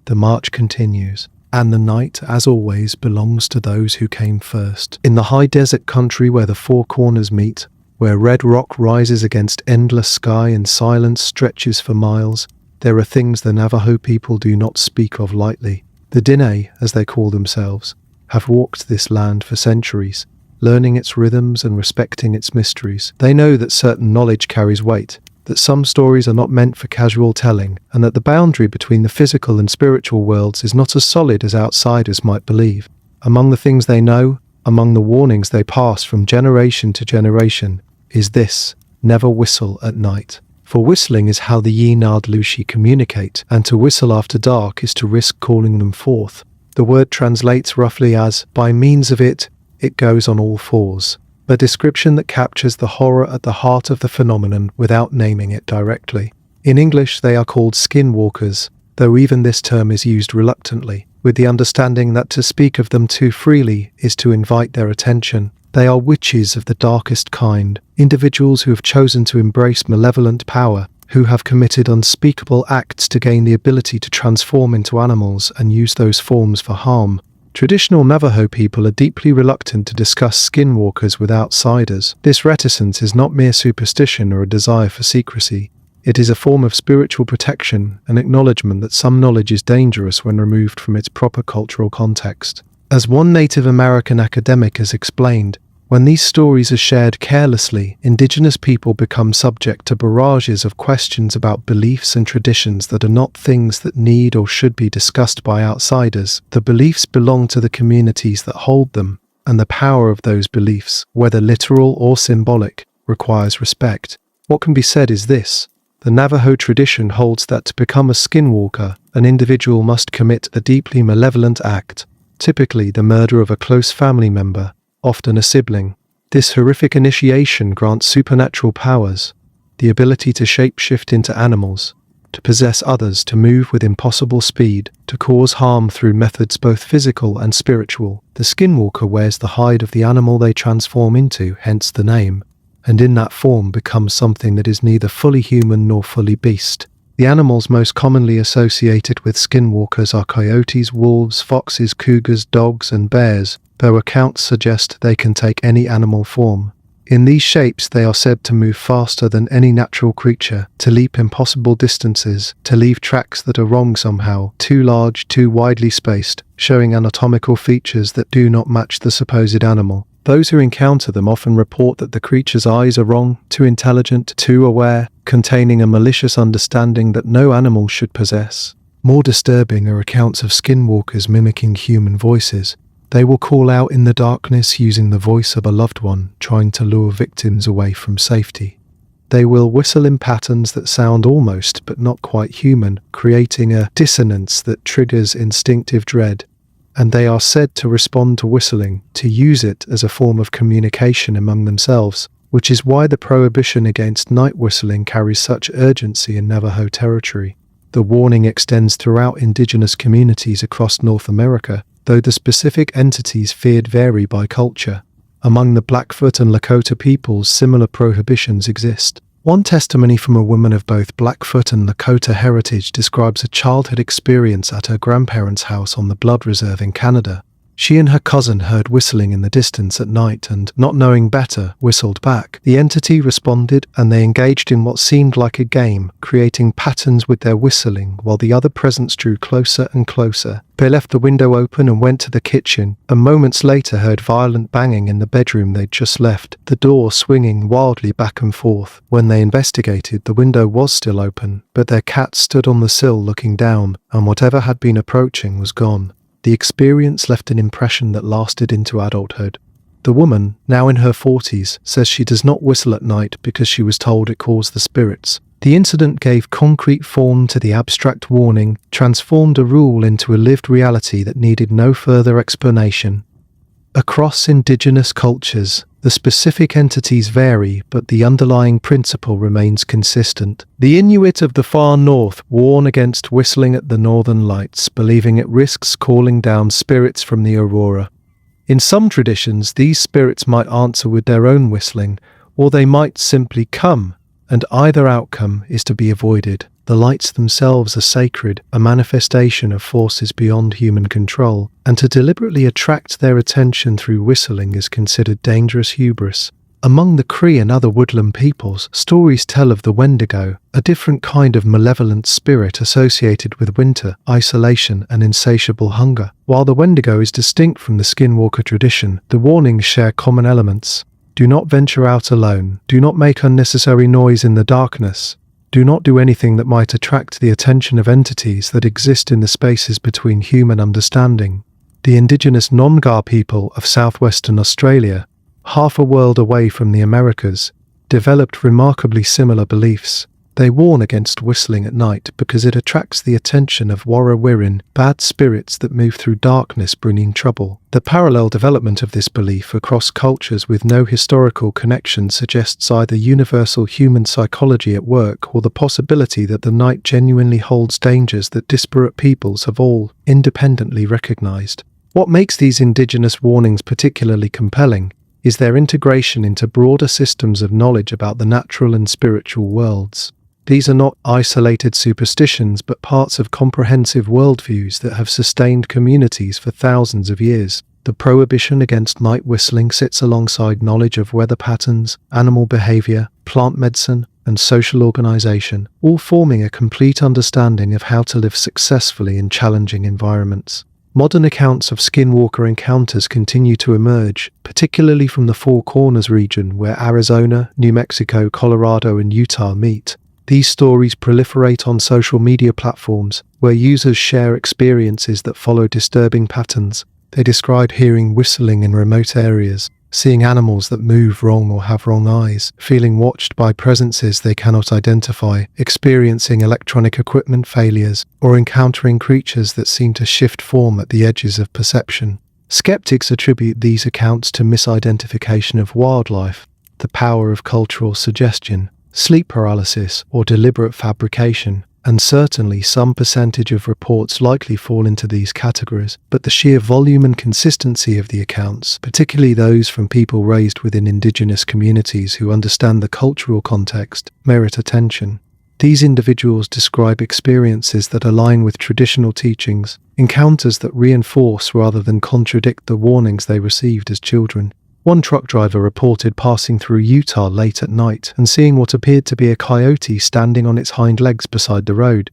The march continues, and the night, as always, belongs to those who came first. In the high desert country where the four corners meet, where red rock rises against endless sky and silence stretches for miles, there are things the Navajo people do not speak of lightly. The Diné, as they call themselves, have walked this land for centuries, learning its rhythms and respecting its mysteries. They know that certain knowledge carries weight, that some stories are not meant for casual telling, and that the boundary between the physical and spiritual worlds is not as solid as outsiders might believe. Among the things they know, among the warnings they pass from generation to generation, is this: never whistle at night. For whistling is how the Yinad-Lushi communicate, and to whistle after dark is to risk calling them forth. The word translates roughly as, by means of it, it goes on all fours. A description that captures the horror at the heart of the phenomenon without naming it directly. In English, they are called skinwalkers, though even this term is used reluctantly, with the understanding that to speak of them too freely is to invite their attention. They are witches of the darkest kind, individuals who have chosen to embrace malevolent power, who have committed unspeakable acts to gain the ability to transform into animals and use those forms for harm. Traditional Navajo people are deeply reluctant to discuss skinwalkers with outsiders. This reticence is not mere superstition or a desire for secrecy. It is a form of spiritual protection, an acknowledgement that some knowledge is dangerous when removed from its proper cultural context. As one Native American academic has explained, when these stories are shared carelessly, Indigenous people become subject to barrages of questions about beliefs and traditions that are not things that need or should be discussed by outsiders. The beliefs belong to the communities that hold them, and the power of those beliefs, whether literal or symbolic, requires respect. What can be said is this: the Navajo tradition holds that to become a skinwalker, an individual must commit a deeply malevolent act, typically the murder of a close family member, often a sibling. This horrific initiation grants supernatural powers, the ability to shapeshift into animals, to possess others, to move with impossible speed, to cause harm through methods both physical and spiritual. The skinwalker wears the hide of the animal they transform into, hence the name, and in that form becomes something that is neither fully human nor fully beast. The animals most commonly associated with skinwalkers are coyotes, wolves, foxes, cougars, dogs, and bears, though accounts suggest they can take any animal form. In these shapes they are said to move faster than any natural creature, to leap impossible distances, to leave tracks that are wrong somehow, too large, too widely spaced, showing anatomical features that do not match the supposed animal. Those who encounter them often report that the creature's eyes are wrong, too intelligent, too aware, containing a malicious understanding that no animal should possess. More disturbing are accounts of skinwalkers mimicking human voices. They will call out in the darkness using the voice of a loved one, trying to lure victims away from safety. They will whistle in patterns that sound almost but not quite human, creating a dissonance that triggers instinctive dread. And they are said to respond to whistling, to use it as a form of communication among themselves. which is why the prohibition against night whistling carries such urgency in Navajo territory. The warning extends throughout indigenous communities across North America, though the specific entities feared vary by culture. Among the Blackfoot and Lakota peoples, similar prohibitions exist. One testimony from a woman of both Blackfoot and Lakota heritage describes a childhood experience at her grandparents' house on the Blood Reserve in Canada. She and her cousin heard whistling in the distance at night and, not knowing better, whistled back. The entity responded and they engaged in what seemed like a game, creating patterns with their whistling while the other presents drew closer and closer. They left the window open and went to the kitchen, and moments later heard violent banging in the bedroom they'd just left, the door swinging wildly back and forth. When they investigated, the window was still open, but their cat stood on the sill looking down, and whatever had been approaching was gone. The experience left an impression that lasted into adulthood. The woman, now in her 40s, says she does not whistle at night because she was told it calls the spirits. The incident gave concrete form to the abstract warning, transformed a rule into a lived reality that needed no further explanation. Across indigenous cultures, the specific entities vary, but the underlying principle remains consistent. The Inuit of the far north warn against whistling at the northern lights, believing it risks calling down spirits from the aurora. In some traditions, these spirits might answer with their own whistling, or they might simply come, and either outcome is to be avoided. The lights themselves are sacred, a manifestation of forces beyond human control, and to deliberately attract their attention through whistling is considered dangerous hubris. Among the Cree and other woodland peoples, stories tell of the Wendigo, a different kind of malevolent spirit associated with winter, isolation, and insatiable hunger. While the Wendigo is distinct from the Skinwalker tradition, the warnings share common elements. Do not venture out alone. Do not make unnecessary noise in the darkness. Do not do anything that might attract the attention of entities that exist in the spaces between human understanding. The indigenous Noongar people of southwestern Australia, half a world away from the Americas, developed remarkably similar beliefs. They warn against whistling at night because it attracts the attention of Warrawirin, bad spirits that move through darkness bringing trouble. The parallel development of this belief across cultures with no historical connection suggests either universal human psychology at work or the possibility that the night genuinely holds dangers that disparate peoples have all independently recognized. What makes these indigenous warnings particularly compelling is their integration into broader systems of knowledge about the natural and spiritual worlds. These are not isolated superstitions, but parts of comprehensive worldviews that have sustained communities for thousands of years. The prohibition against night whistling sits alongside knowledge of weather patterns, animal behavior, plant medicine, and social organization, all forming a complete understanding of how to live successfully in challenging environments. Modern accounts of skinwalker encounters continue to emerge, particularly from the Four Corners region where Arizona, New Mexico, Colorado, and Utah meet. These stories proliferate on social media platforms, where users share experiences that follow disturbing patterns. They describe hearing whistling in remote areas, seeing animals that move wrong or have wrong eyes, feeling watched by presences they cannot identify, experiencing electronic equipment failures, or encountering creatures that seem to shift form at the edges of perception. Skeptics attribute these accounts to misidentification of wildlife, the power of cultural suggestion, sleep paralysis, or deliberate fabrication, and certainly some percentage of reports likely fall into these categories, but the sheer volume and consistency of the accounts, particularly those from people raised within indigenous communities who understand the cultural context, merit attention. These individuals describe experiences that align with traditional teachings, encounters that reinforce rather than contradict the warnings they received as children. One truck driver reported passing through Utah late at night and seeing what appeared to be a coyote standing on its hind legs beside the road.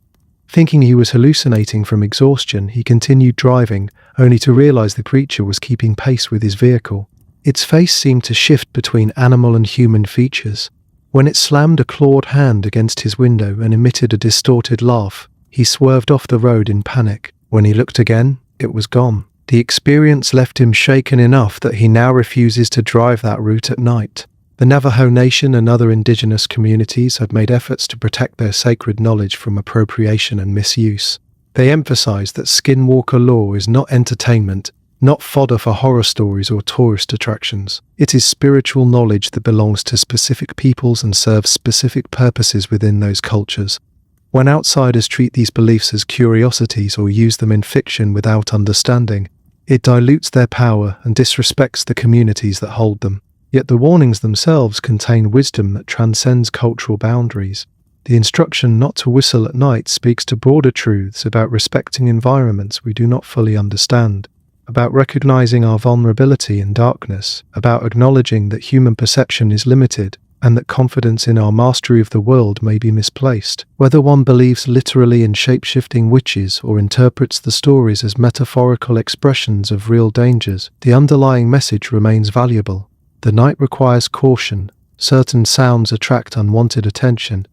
Thinking he was hallucinating from exhaustion, he continued driving, only to realize the creature was keeping pace with his vehicle. Its face seemed to shift between animal and human features. When it slammed a clawed hand against his window and emitted a distorted laugh, he swerved off the road in panic. When he looked again, it was gone. The experience left him shaken enough that he now refuses to drive that route at night. The Navajo Nation and other indigenous communities have made efforts to protect their sacred knowledge from appropriation and misuse. They emphasize that skinwalker lore is not entertainment, not fodder for horror stories or tourist attractions. It is spiritual knowledge that belongs to specific peoples and serves specific purposes within those cultures. When outsiders treat these beliefs as curiosities or use them in fiction without understanding, it dilutes their power and disrespects the communities that hold them. Yet the warnings themselves contain wisdom that transcends cultural boundaries. The instruction not to whistle at night speaks to broader truths about respecting environments we do not fully understand, about recognizing our vulnerability in darkness, about acknowledging that human perception is limited, and that confidence in our mastery of the world may be misplaced. Whether one believes literally in shape-shifting witches or interprets the stories as metaphorical expressions of real dangers, the underlying message remains valuable. The night requires caution, certain sounds attract unwanted attention,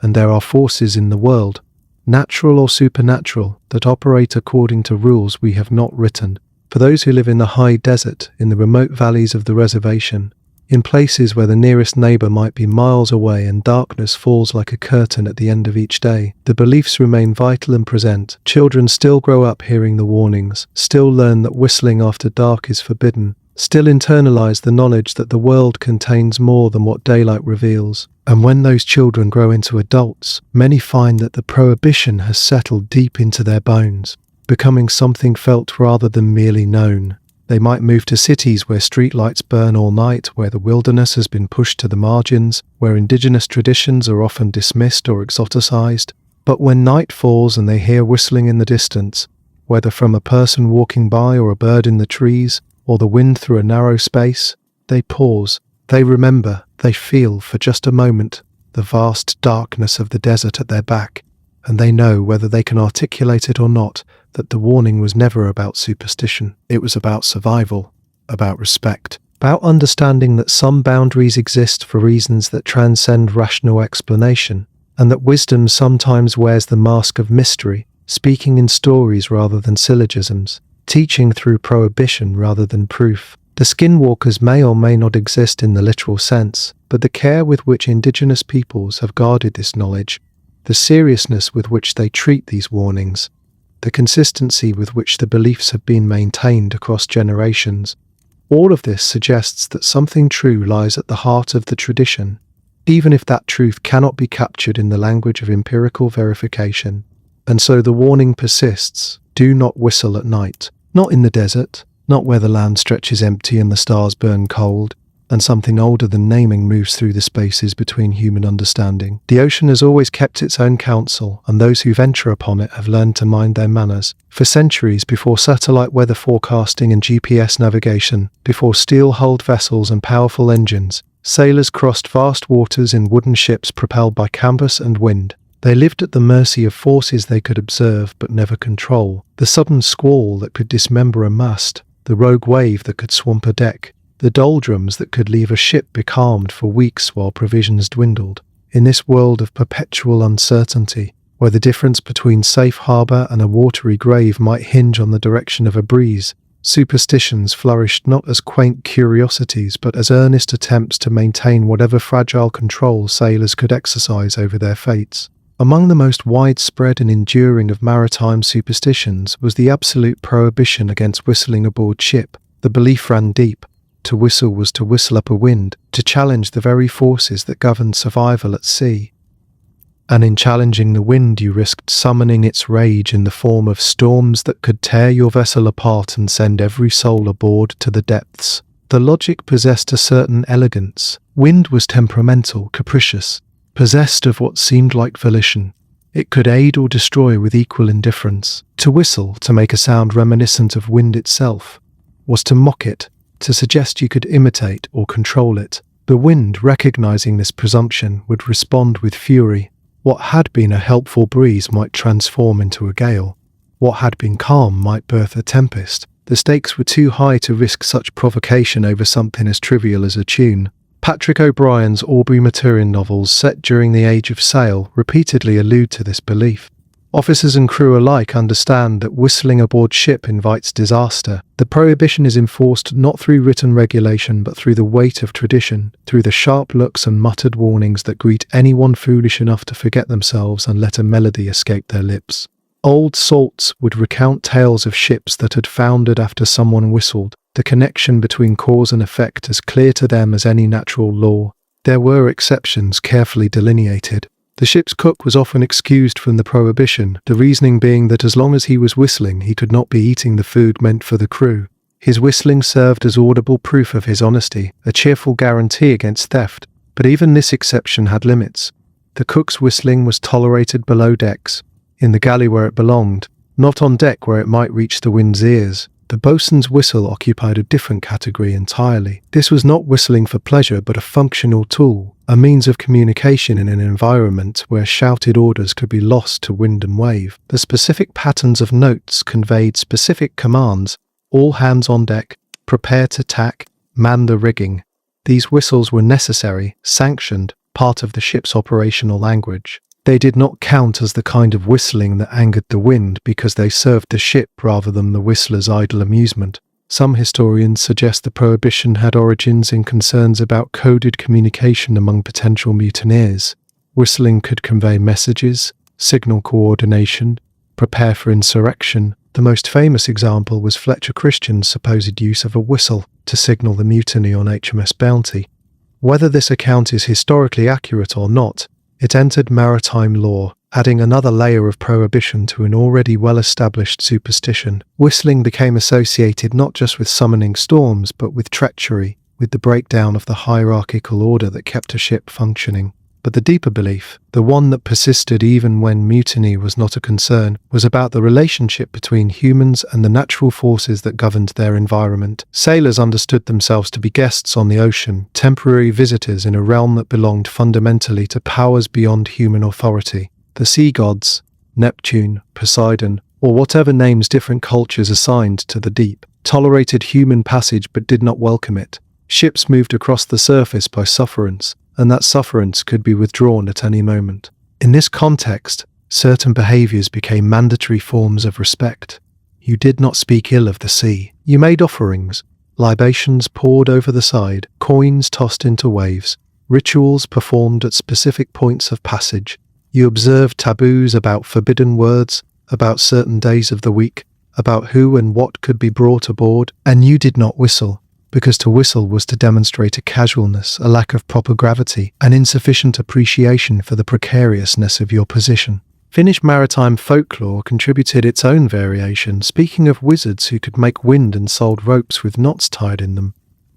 and there are forces in the world, natural or supernatural, that operate according to rules we have not written. For those who live in the high desert, in the remote valleys of the reservation, in places where the nearest neighbor might be miles away and darkness falls like a curtain at the end of each day, the beliefs remain vital and present. Children still grow up hearing the warnings, still learn that whistling after dark is forbidden, still internalize the knowledge that the world contains more than what daylight reveals. And when those children grow into adults, many find that the prohibition has settled deep into their bones, becoming something felt rather than merely known. They might move to cities where streetlights burn all night, where the wilderness has been pushed to the margins, where indigenous traditions are often dismissed or exoticized. But when night falls and they hear whistling in the distance, whether from a person walking by or a bird in the trees, or the wind through a narrow space, they pause, they remember, they feel for just a moment the vast darkness of the desert at their back, and they know, whether they can articulate it or not, that the warning was never about superstition. It was about survival, about respect, about understanding that some boundaries exist for reasons that transcend rational explanation, and that wisdom sometimes wears the mask of mystery, speaking in stories rather than syllogisms, teaching through prohibition rather than proof. The skinwalkers may or may not exist in the literal sense, but the care with which indigenous peoples have guarded this knowledge, the seriousness with which they treat these warnings, the consistency with which the beliefs have been maintained across generations, all of this suggests that something true lies at the heart of the tradition, even if that truth cannot be captured in the language of empirical verification. And so the warning persists: do not whistle at night. Not in the desert, not where the land stretches empty and the stars burn cold, and something older than naming moves through the spaces between human understanding. The ocean has always kept its own counsel, and those who venture upon it have learned to mind their manners. For centuries, before satellite weather forecasting and GPS navigation, before steel-hulled vessels and powerful engines, sailors crossed vast waters in wooden ships propelled by canvas and wind. They lived at the mercy of forces they could observe but never control. The sudden squall that could dismember a mast, the rogue wave that could swamp a deck, the doldrums that could leave a ship becalmed for weeks while provisions dwindled. In this world of perpetual uncertainty, where the difference between safe harbour and a watery grave might hinge on the direction of a breeze, superstitions flourished not as quaint curiosities but as earnest attempts to maintain whatever fragile control sailors could exercise over their fates. Among the most widespread and enduring of maritime superstitions was the absolute prohibition against whistling aboard ship. The belief ran deep. To whistle was to whistle up a wind, to challenge the very forces that governed survival at sea. And in challenging the wind, you risked summoning its rage in the form of storms that could tear your vessel apart and send every soul aboard to the depths. The logic possessed a certain elegance. Wind was temperamental, capricious, possessed of what seemed like volition. It could aid or destroy with equal indifference. To whistle, to make a sound reminiscent of wind itself, was to mock it, to suggest you could imitate or control it. The wind, recognizing this presumption, would respond with fury. What had been a helpful breeze might transform into a gale. What had been calm might birth a tempest. The stakes were too high to risk such provocation over something as trivial as a tune. Patrick O'Brian's Aubrey Maturin novels set during the Age of Sail repeatedly allude to this belief. Officers and crew alike understand that whistling aboard ship invites disaster. The prohibition is enforced not through written regulation but through the weight of tradition, through the sharp looks and muttered warnings that greet anyone foolish enough to forget themselves and let a melody escape their lips. Old salts would recount tales of ships that had foundered after someone whistled, the connection between cause and effect as clear to them as any natural law. There were exceptions carefully delineated. The ship's cook was often excused from the prohibition, the reasoning being that as long as he was whistling, he could not be eating the food meant for the crew. His whistling served as audible proof of his honesty, a cheerful guarantee against theft. But even this exception had limits. The cook's whistling was tolerated below decks, in the galley where it belonged, not on deck where it might reach the wind's ears. The boatswain's whistle occupied a different category entirely. This was not whistling for pleasure but a functional tool, a means of communication in an environment where shouted orders could be lost to wind and wave. The specific patterns of notes conveyed specific commands: all hands on deck, prepare to tack, man the rigging. These whistles were necessary, sanctioned, part of the ship's operational language. They did not count as the kind of whistling that angered the wind because they served the ship rather than the whistler's idle amusement. Some historians suggest the prohibition had origins in concerns about coded communication among potential mutineers. Whistling could convey messages, signal coordination, prepare for insurrection. The most famous example was Fletcher Christian's supposed use of a whistle to signal the mutiny on HMS Bounty. Whether this account is historically accurate or not, it entered maritime law, adding another layer of prohibition to an already well-established superstition. Whistling became associated not just with summoning storms, but with treachery, with the breakdown of the hierarchical order that kept a ship functioning. But the deeper belief, the one that persisted even when mutiny was not a concern, was about the relationship between humans and the natural forces that governed their environment. Sailors understood themselves to be guests on the ocean, temporary visitors in a realm that belonged fundamentally to powers beyond human authority. The sea gods, Neptune, Poseidon, or whatever names different cultures assigned to the deep, tolerated human passage but did not welcome it. Ships moved across the surface by sufferance, and that sufferance could be withdrawn at any moment. In this context, certain behaviours became mandatory forms of respect. You did not speak ill of the sea. You made offerings, libations poured over the side, coins tossed into waves, rituals performed at specific points of passage. You observed taboos about forbidden words, about certain days of the week, about who and what could be brought aboard, and you did not whistle. Because to whistle was to demonstrate a casualness, a lack of proper gravity, an insufficient appreciation for the precariousness of your position. Finnish maritime folklore contributed its own variation, speaking of wizards who could make wind and sold ropes with knots tied in them.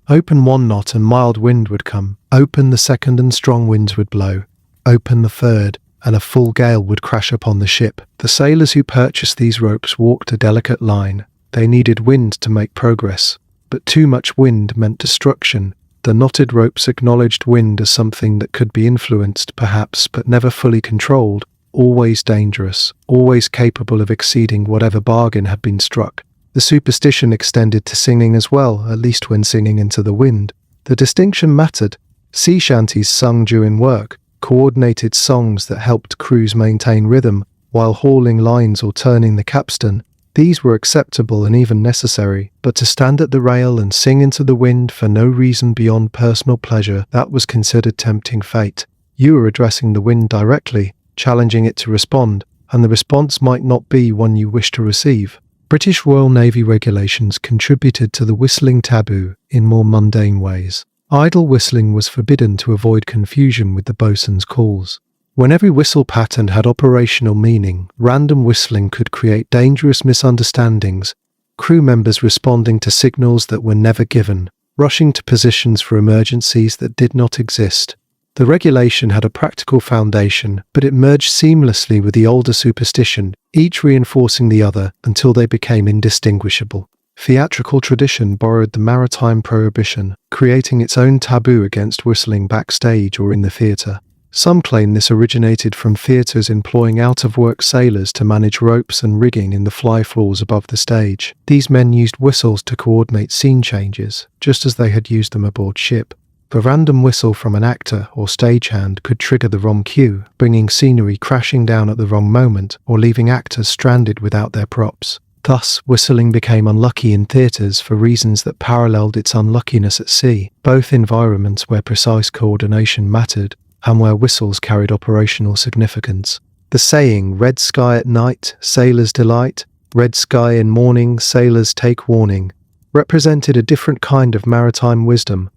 Open one knot and mild wind would come. Open the second and strong winds would blow. Open the third, and a full gale would crash upon the ship. The sailors who purchased these ropes walked a delicate line. They needed wind to make progress. But too much wind meant destruction. The knotted ropes acknowledged wind as something that could be influenced, perhaps, but never fully controlled, always dangerous, always capable of exceeding whatever bargain had been struck. The superstition extended to singing as well, at least when singing into the wind. The distinction mattered. Sea shanties sung during work, coordinated songs that helped crews maintain rhythm, while hauling lines or turning the capstan. These were acceptable and even necessary, but to stand at the rail and sing into the wind for no reason beyond personal pleasure, that was considered tempting fate. You were addressing the wind directly, challenging it to respond, and the response might not be one you wish to receive. British Royal Navy regulations contributed to the whistling taboo in more mundane ways. Idle whistling was forbidden to avoid confusion with the boatswain's calls. When every whistle pattern had operational meaning, random whistling could create dangerous misunderstandings, crew members responding to signals that were never given, rushing to positions for emergencies that did not exist. The regulation had a practical foundation, but it merged seamlessly with the older superstition, each reinforcing the other until they became indistinguishable. Theatrical tradition borrowed the maritime prohibition, creating its own taboo against whistling backstage or in the theatre. Some claim this originated from theatres employing out-of-work sailors to manage ropes and rigging in the fly floors above the stage. These men used whistles to coordinate scene changes, just as they had used them aboard ship. The random whistle from an actor or stagehand could trigger the wrong cue, bringing scenery crashing down at the wrong moment or leaving actors stranded without their props. Thus, whistling became unlucky in theatres for reasons that paralleled its unluckiness at sea, both environments where precise coordination mattered and where whistles carried operational significance. The saying, "red sky at night, sailors delight, red sky in morning, sailors take warning," represented a different kind of maritime wisdom,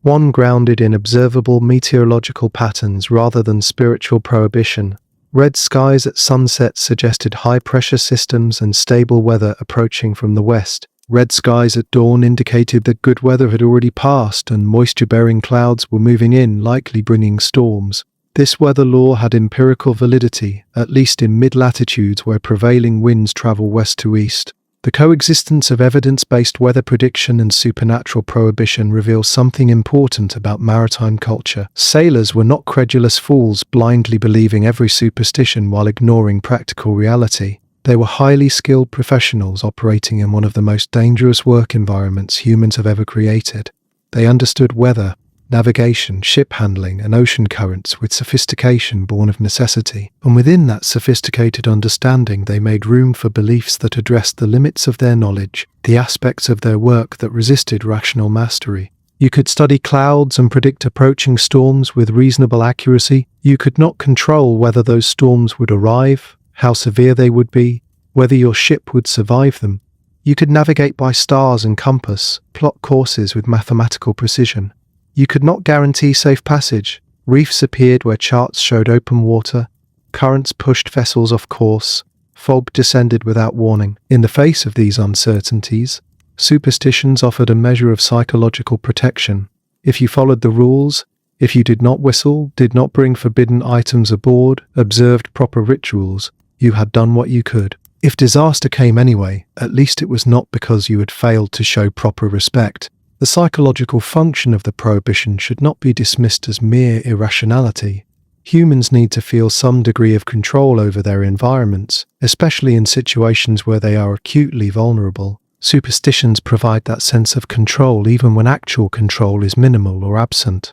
one grounded in observable meteorological patterns rather than spiritual prohibition. Red skies at sunset suggested high-pressure systems and stable weather approaching from the west. Red skies at dawn indicated that good weather had already passed and moisture-bearing clouds were moving in, likely bringing storms. This weather law had empirical validity, at least in mid-latitudes where prevailing winds travel west to east. The coexistence of evidence-based weather prediction and supernatural prohibition reveals something important about maritime culture. Sailors were not credulous fools blindly believing every superstition while ignoring practical reality. They were highly skilled professionals operating in one of the most dangerous work environments humans have ever created. They understood weather, navigation, ship handling, and ocean currents with sophistication born of necessity. And within that sophisticated understanding, they made room for beliefs that addressed the limits of their knowledge, the aspects of their work that resisted rational mastery. You could study clouds and predict approaching storms with reasonable accuracy. You could not control whether those storms would arrive, how severe they would be, whether your ship would survive them. You could navigate by stars and compass, plot courses with mathematical precision. You could not guarantee safe passage. Reefs appeared where charts showed open water. Currents pushed vessels off course. Fog descended without warning. In the face of these uncertainties, superstitions offered a measure of psychological protection. If you followed the rules, if you did not whistle, did not bring forbidden items aboard, observed proper rituals, you had done what you could. If disaster came anyway, at least it was not because you had failed to show proper respect. The psychological function of the prohibition should not be dismissed as mere irrationality. Humans need to feel some degree of control over their environments, especially in situations where they are acutely vulnerable. Superstitions provide that sense of control even when actual control is minimal or absent.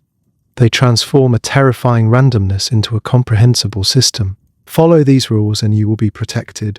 They transform a terrifying randomness into a comprehensible system. Follow these rules and you will be protected.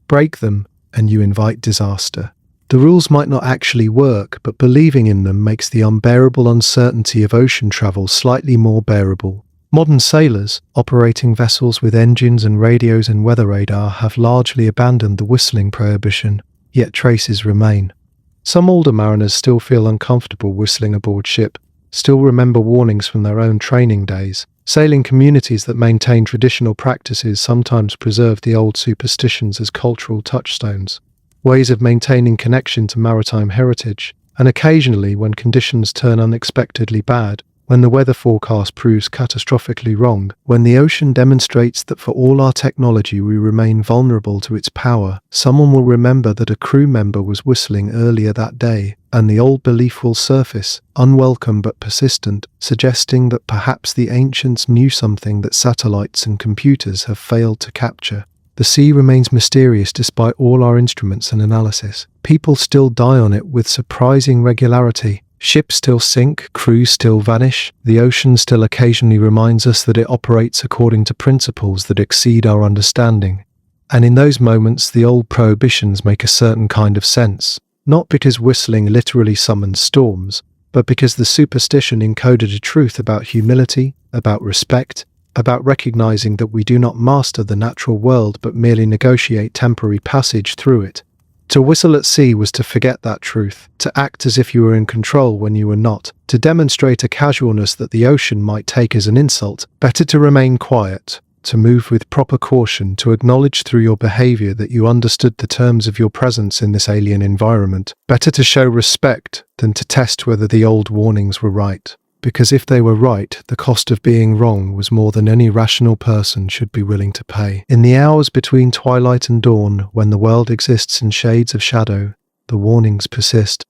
Break them and you invite disaster. The rules might not actually work, but believing in them makes the unbearable uncertainty of ocean travel slightly more bearable. Modern sailors, operating vessels with engines and radios and weather radar, have largely abandoned the whistling prohibition, yet traces remain. Some older mariners still feel uncomfortable whistling aboard ship, still remember warnings from their own training days. Sailing communities that maintain traditional practices sometimes preserve the old superstitions as cultural touchstones, ways of maintaining connection to maritime heritage. And occasionally, when conditions turn unexpectedly bad, when the weather forecast proves catastrophically wrong, when the ocean demonstrates that for all our technology we remain vulnerable to its power, someone will remember that a crew member was whistling earlier that day, and the old belief will surface, unwelcome but persistent, suggesting that perhaps the ancients knew something that satellites and computers have failed to capture. The sea remains mysterious despite all our instruments and analysis. People still die on it with surprising regularity. Ships still sink, crews still vanish. The ocean still occasionally reminds us that it operates according to principles that exceed our understanding. And in those moments, the old prohibitions make a certain kind of sense. Not because whistling literally summons storms, but because the superstition encoded a truth about humility, about respect, about recognizing that we do not master the natural world but merely negotiate temporary passage through it. To whistle at sea was to forget that truth, to act as if you were in control when you were not, to demonstrate a casualness that the ocean might take as an insult. Better to remain quiet, to move with proper caution, to acknowledge through your behavior that you understood the terms of your presence in this alien environment. Better to show respect than to test whether the old warnings were right. Because if they were right, the cost of being wrong was more than any rational person should be willing to pay. In the hours between twilight and dawn, when the world exists in shades of shadow, the warnings persist.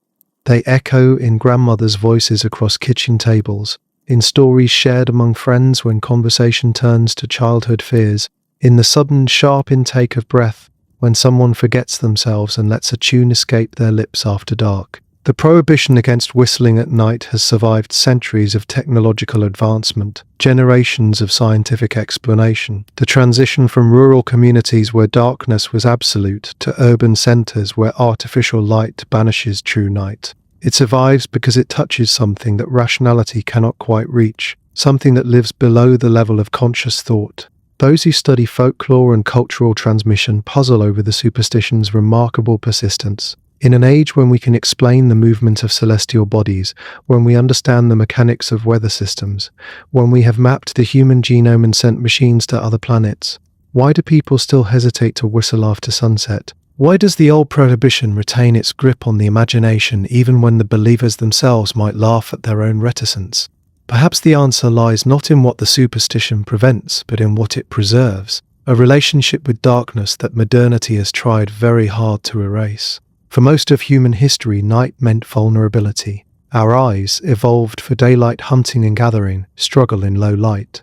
They echo in grandmothers' voices across kitchen tables, in stories shared among friends when conversation turns to childhood fears, in the sudden sharp intake of breath when someone forgets themselves and lets a tune escape their lips after dark. The prohibition against whistling at night has survived centuries of technological advancement, generations of scientific explanation. The transition from rural communities where darkness was absolute to urban centers where artificial light banishes true night. It survives because it touches something that rationality cannot quite reach, something that lives below the level of conscious thought. Those who study folklore and cultural transmission puzzle over the superstition's remarkable persistence. In an age when we can explain the movement of celestial bodies, when we understand the mechanics of weather systems, when we have mapped the human genome and sent machines to other planets, why do people still hesitate to whistle after sunset? Why does the old prohibition retain its grip on the imagination even when the believers themselves might laugh at their own reticence? Perhaps the answer lies not in what the superstition prevents, but in what it preserves, a relationship with darkness that modernity has tried very hard to erase. For most of human history, night meant vulnerability. Our eyes, evolved for daylight hunting and gathering, struggle in low light.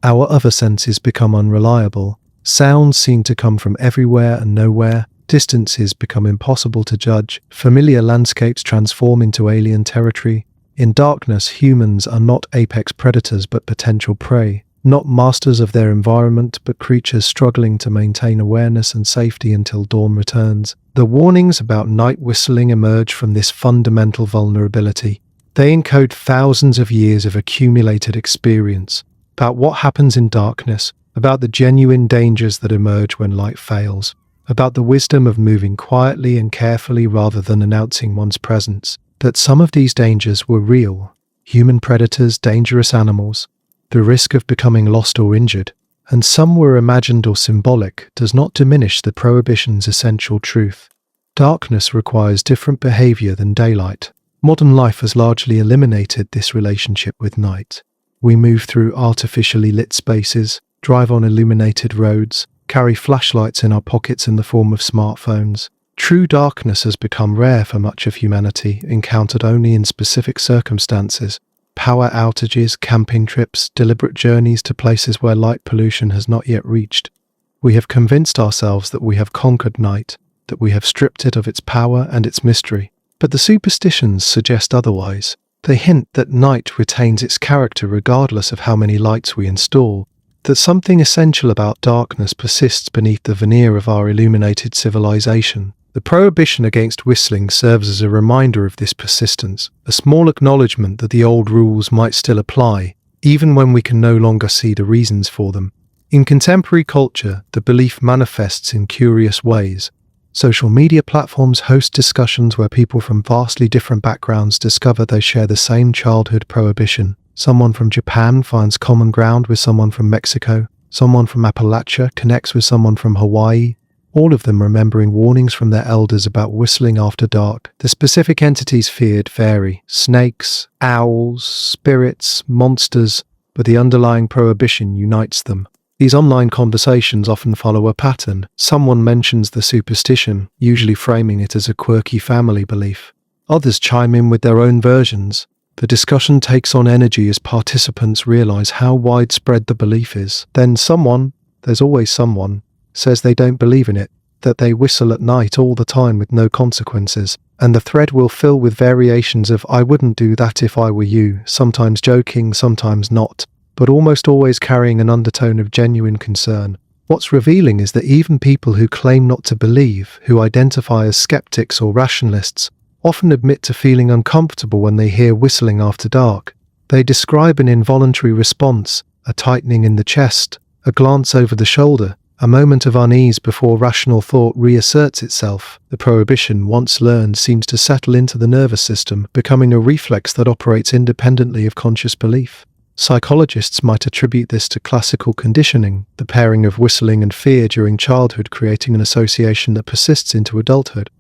Our other senses become unreliable. Sounds seem to come from everywhere and nowhere. Distances become impossible to judge. Familiar landscapes transform into alien territory. In darkness, humans are not apex predators but potential prey, not masters of their environment but creatures struggling to maintain awareness and safety until dawn returns. The warnings about night whistling emerge from this fundamental vulnerability. They encode thousands of years of accumulated experience about what happens in darkness, about the genuine dangers that emerge when light fails, about the wisdom of moving quietly and carefully rather than announcing one's presence. That some of these dangers were real, human predators, dangerous animals, the risk of becoming lost or injured, and some were imagined or symbolic, does not diminish the prohibition's essential truth. Darkness requires different behavior than daylight. Modern life has largely eliminated this relationship with night. We move through artificially lit spaces, drive on illuminated roads, carry flashlights in our pockets in the form of smartphones. True darkness has become rare for much of humanity, encountered only in specific circumstances. Power outages, camping trips, deliberate journeys to places where light pollution has not yet reached. We have convinced ourselves that we have conquered night, that we have stripped it of its power and its mystery. But the superstitions suggest otherwise. They hint that night retains its character regardless of how many lights we install, that something essential about darkness persists beneath the veneer of our illuminated civilization. The prohibition against whistling serves as a reminder of this persistence, a small acknowledgement that the old rules might still apply, even when we can no longer see the reasons for them. In contemporary culture, the belief manifests in curious ways. Social media platforms host discussions where people from vastly different backgrounds discover they share the same childhood prohibition. Someone from Japan finds common ground with someone from Mexico. Someone from Appalachia connects with someone from Hawaii. All of them remembering warnings from their elders about whistling after dark. The specific entities feared vary: snakes, owls, spirits, monsters, but the underlying prohibition unites them. These online conversations often follow a pattern. Someone mentions the superstition, usually framing it as a quirky family belief. Others chime in with their own versions. The discussion takes on energy as participants realize how widespread the belief is. Then someone, there's always someone, says they don't believe in it, that they whistle at night all the time with no consequences, and the thread will fill with variations of "I wouldn't do that if I were you," sometimes joking, sometimes not, but almost always carrying an undertone of genuine concern. What's revealing is that even people who claim not to believe, who identify as skeptics or rationalists, often admit to feeling uncomfortable when they hear whistling after dark. They describe an involuntary response, a tightening in the chest, a glance over the shoulder, a moment of unease before rational thought reasserts itself. The prohibition, once learned, seems to settle into the nervous system, becoming a reflex that operates independently of conscious belief. Psychologists might attribute this to classical conditioning, the pairing of whistling and fear during childhood creating an association that persists into adulthood.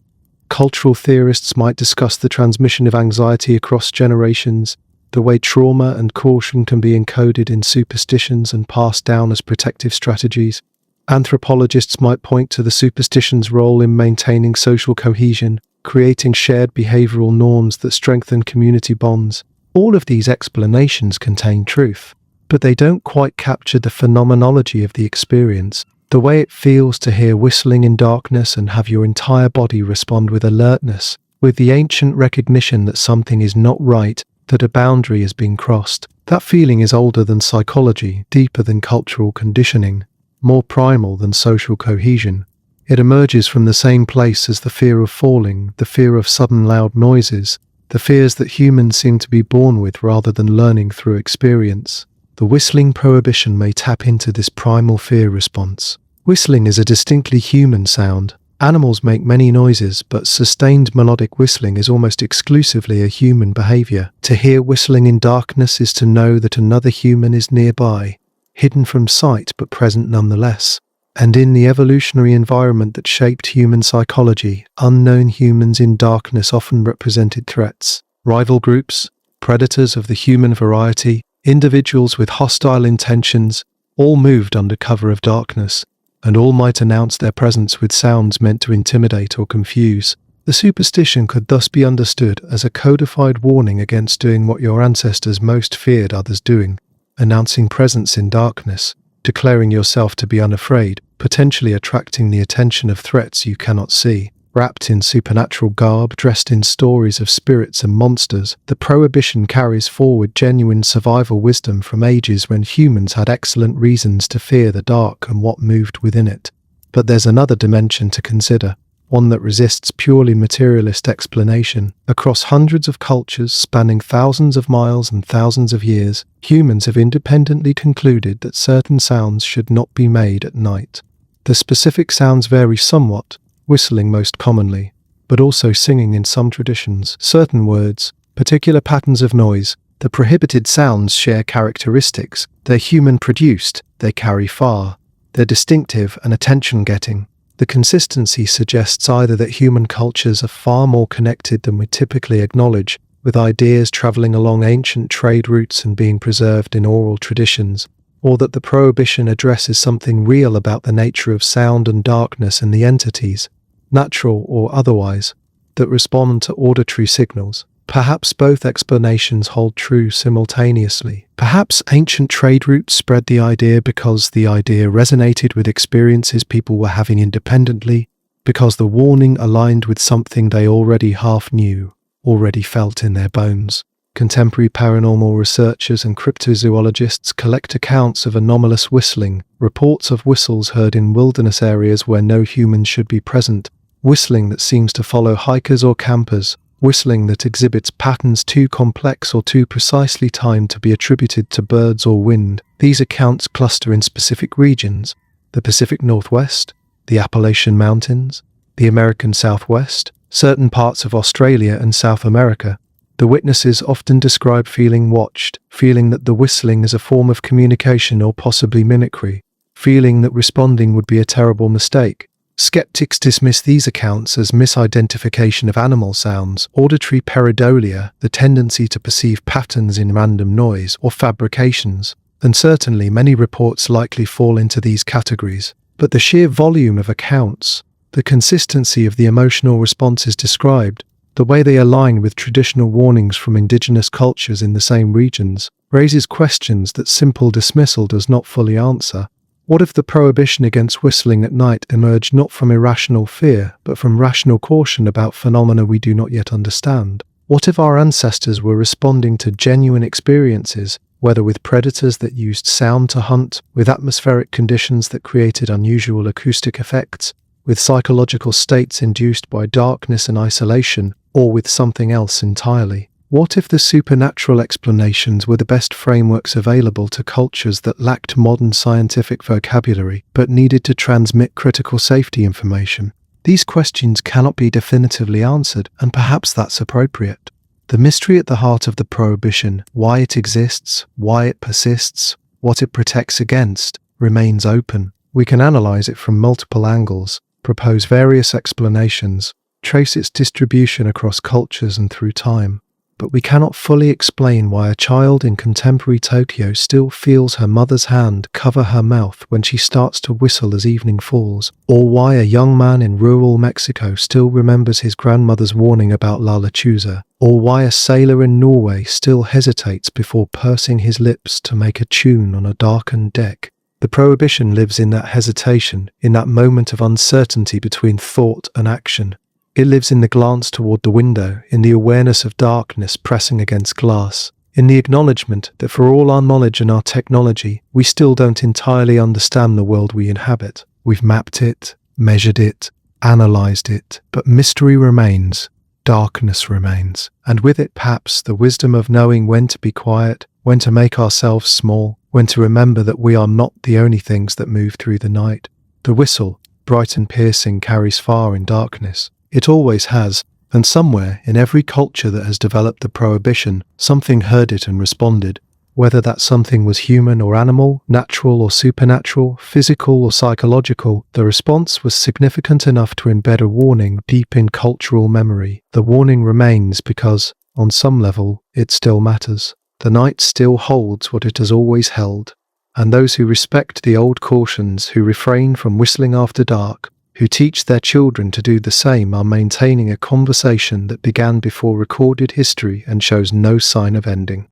Cultural theorists might discuss the transmission of anxiety across generations, the way trauma and caution can be encoded in superstitions and passed down as protective strategies. Anthropologists might point to the superstition's role in maintaining social cohesion, creating shared behavioral norms that strengthen community bonds. All of these explanations contain truth, but they don't quite capture the phenomenology of the experience, the way it feels to hear whistling in darkness and have your entire body respond with alertness, with the ancient recognition that something is not right, that a boundary has been crossed. That feeling is older than psychology, deeper than cultural conditioning, more primal than social cohesion. It emerges from the same place as the fear of falling, the fear of sudden loud noises, the fears that humans seem to be born with rather than learning through experience. the whistling prohibition may tap into this primal fear response. Whistling is a distinctly human sound. Animals make many noises, but sustained melodic whistling is almost exclusively a human behavior. To hear whistling in darkness is to know that another human is nearby, hidden from sight but present nonetheless. And in the evolutionary environment that shaped human psychology, unknown humans in darkness often represented threats. Rival groups, predators of the human variety, individuals with hostile intentions, all moved under cover of darkness, and all might announce their presence with sounds meant to intimidate or confuse. The superstition could thus be understood as a codified warning against doing what your ancestors most feared others doing, announcing presence in darkness, declaring yourself to be unafraid, potentially attracting the attention of threats you cannot see. Wrapped in supernatural garb, dressed in stories of spirits and monsters, the prohibition carries forward genuine survival wisdom from ages when humans had excellent reasons to fear the dark and what moved within it. But there's another dimension to consider, one that resists purely materialist explanation. Across hundreds of cultures spanning thousands of miles and thousands of years, humans have independently concluded that certain sounds should not be made at night. The specific sounds vary somewhat, whistling most commonly, but also singing in some traditions. Certain words, particular patterns of noise, the prohibited sounds share characteristics. They're human-produced, they carry far, they're distinctive and attention-getting. The consistency suggests either that human cultures are far more connected than we typically acknowledge, with ideas traveling along ancient trade routes and being preserved in oral traditions, or that the prohibition addresses something real about the nature of sound and darkness and the entities, natural or otherwise, that respond to auditory signals. Perhaps both explanations hold true simultaneously. Perhaps ancient trade routes spread the idea because the idea resonated with experiences people were having independently, because the warning aligned with something they already half knew, already felt in their bones. Contemporary paranormal researchers and cryptozoologists collect accounts of anomalous whistling, reports of whistles heard in wilderness areas where no humans should be present, whistling that seems to follow hikers or campers, whistling that exhibits patterns too complex or too precisely timed to be attributed to birds or wind. These accounts cluster in specific regions: the Pacific Northwest, the Appalachian Mountains, the American Southwest, certain parts of Australia and South America. The witnesses often describe feeling watched, feeling that the whistling is a form of communication or possibly mimicry, feeling that responding would be a terrible mistake. Skeptics dismiss these accounts as misidentification of animal sounds, auditory pareidolia, the tendency to perceive patterns in random noise, or fabrications, and certainly many reports likely fall into these categories. But the sheer volume of accounts, the consistency of the emotional responses described, the way they align with traditional warnings from indigenous cultures in the same regions, raises questions that simple dismissal does not fully answer. What if the prohibition against whistling at night emerged not from irrational fear, but from rational caution about phenomena we do not yet understand? What if our ancestors were responding to genuine experiences, whether with predators that used sound to hunt, with atmospheric conditions that created unusual acoustic effects, with psychological states induced by darkness and isolation, or with something else entirely? What if the supernatural explanations were the best frameworks available to cultures that lacked modern scientific vocabulary but needed to transmit critical safety information? These questions cannot be definitively answered, and perhaps that's appropriate. The mystery at the heart of the prohibition, why it exists, why it persists, what it protects against, remains open. We can analyze it from multiple angles, propose various explanations, trace its distribution across cultures and through time. But we cannot fully explain why a child in contemporary Tokyo still feels her mother's hand cover her mouth when she starts to whistle as evening falls, or why a young man in rural Mexico still remembers his grandmother's warning about La Lechuza, or why a sailor in Norway still hesitates before pursing his lips to make a tune on a darkened deck. The prohibition lives in that hesitation, in that moment of uncertainty between thought and action. It lives in the glance toward the window, in the awareness of darkness pressing against glass, in the acknowledgement that for all our knowledge and our technology, we still don't entirely understand the world we inhabit. We've mapped it, measured it, analyzed it, but mystery remains, darkness remains, and with it perhaps the wisdom of knowing when to be quiet, when to make ourselves small, when to remember that we are not the only things that move through the night. The whistle, bright and piercing, carries far in darkness. It always has, and somewhere in every culture that has developed the prohibition, something heard it and responded. Whether that something was human or animal, natural or supernatural, physical or psychological, the response was significant enough to embed a warning deep in cultural memory. The warning remains because, on some level, it still matters. The night still holds what it has always held, and those who respect the old cautions, who refrain from whistling after dark, who teach their children to do the same, are maintaining a conversation that began before recorded history and shows no sign of ending.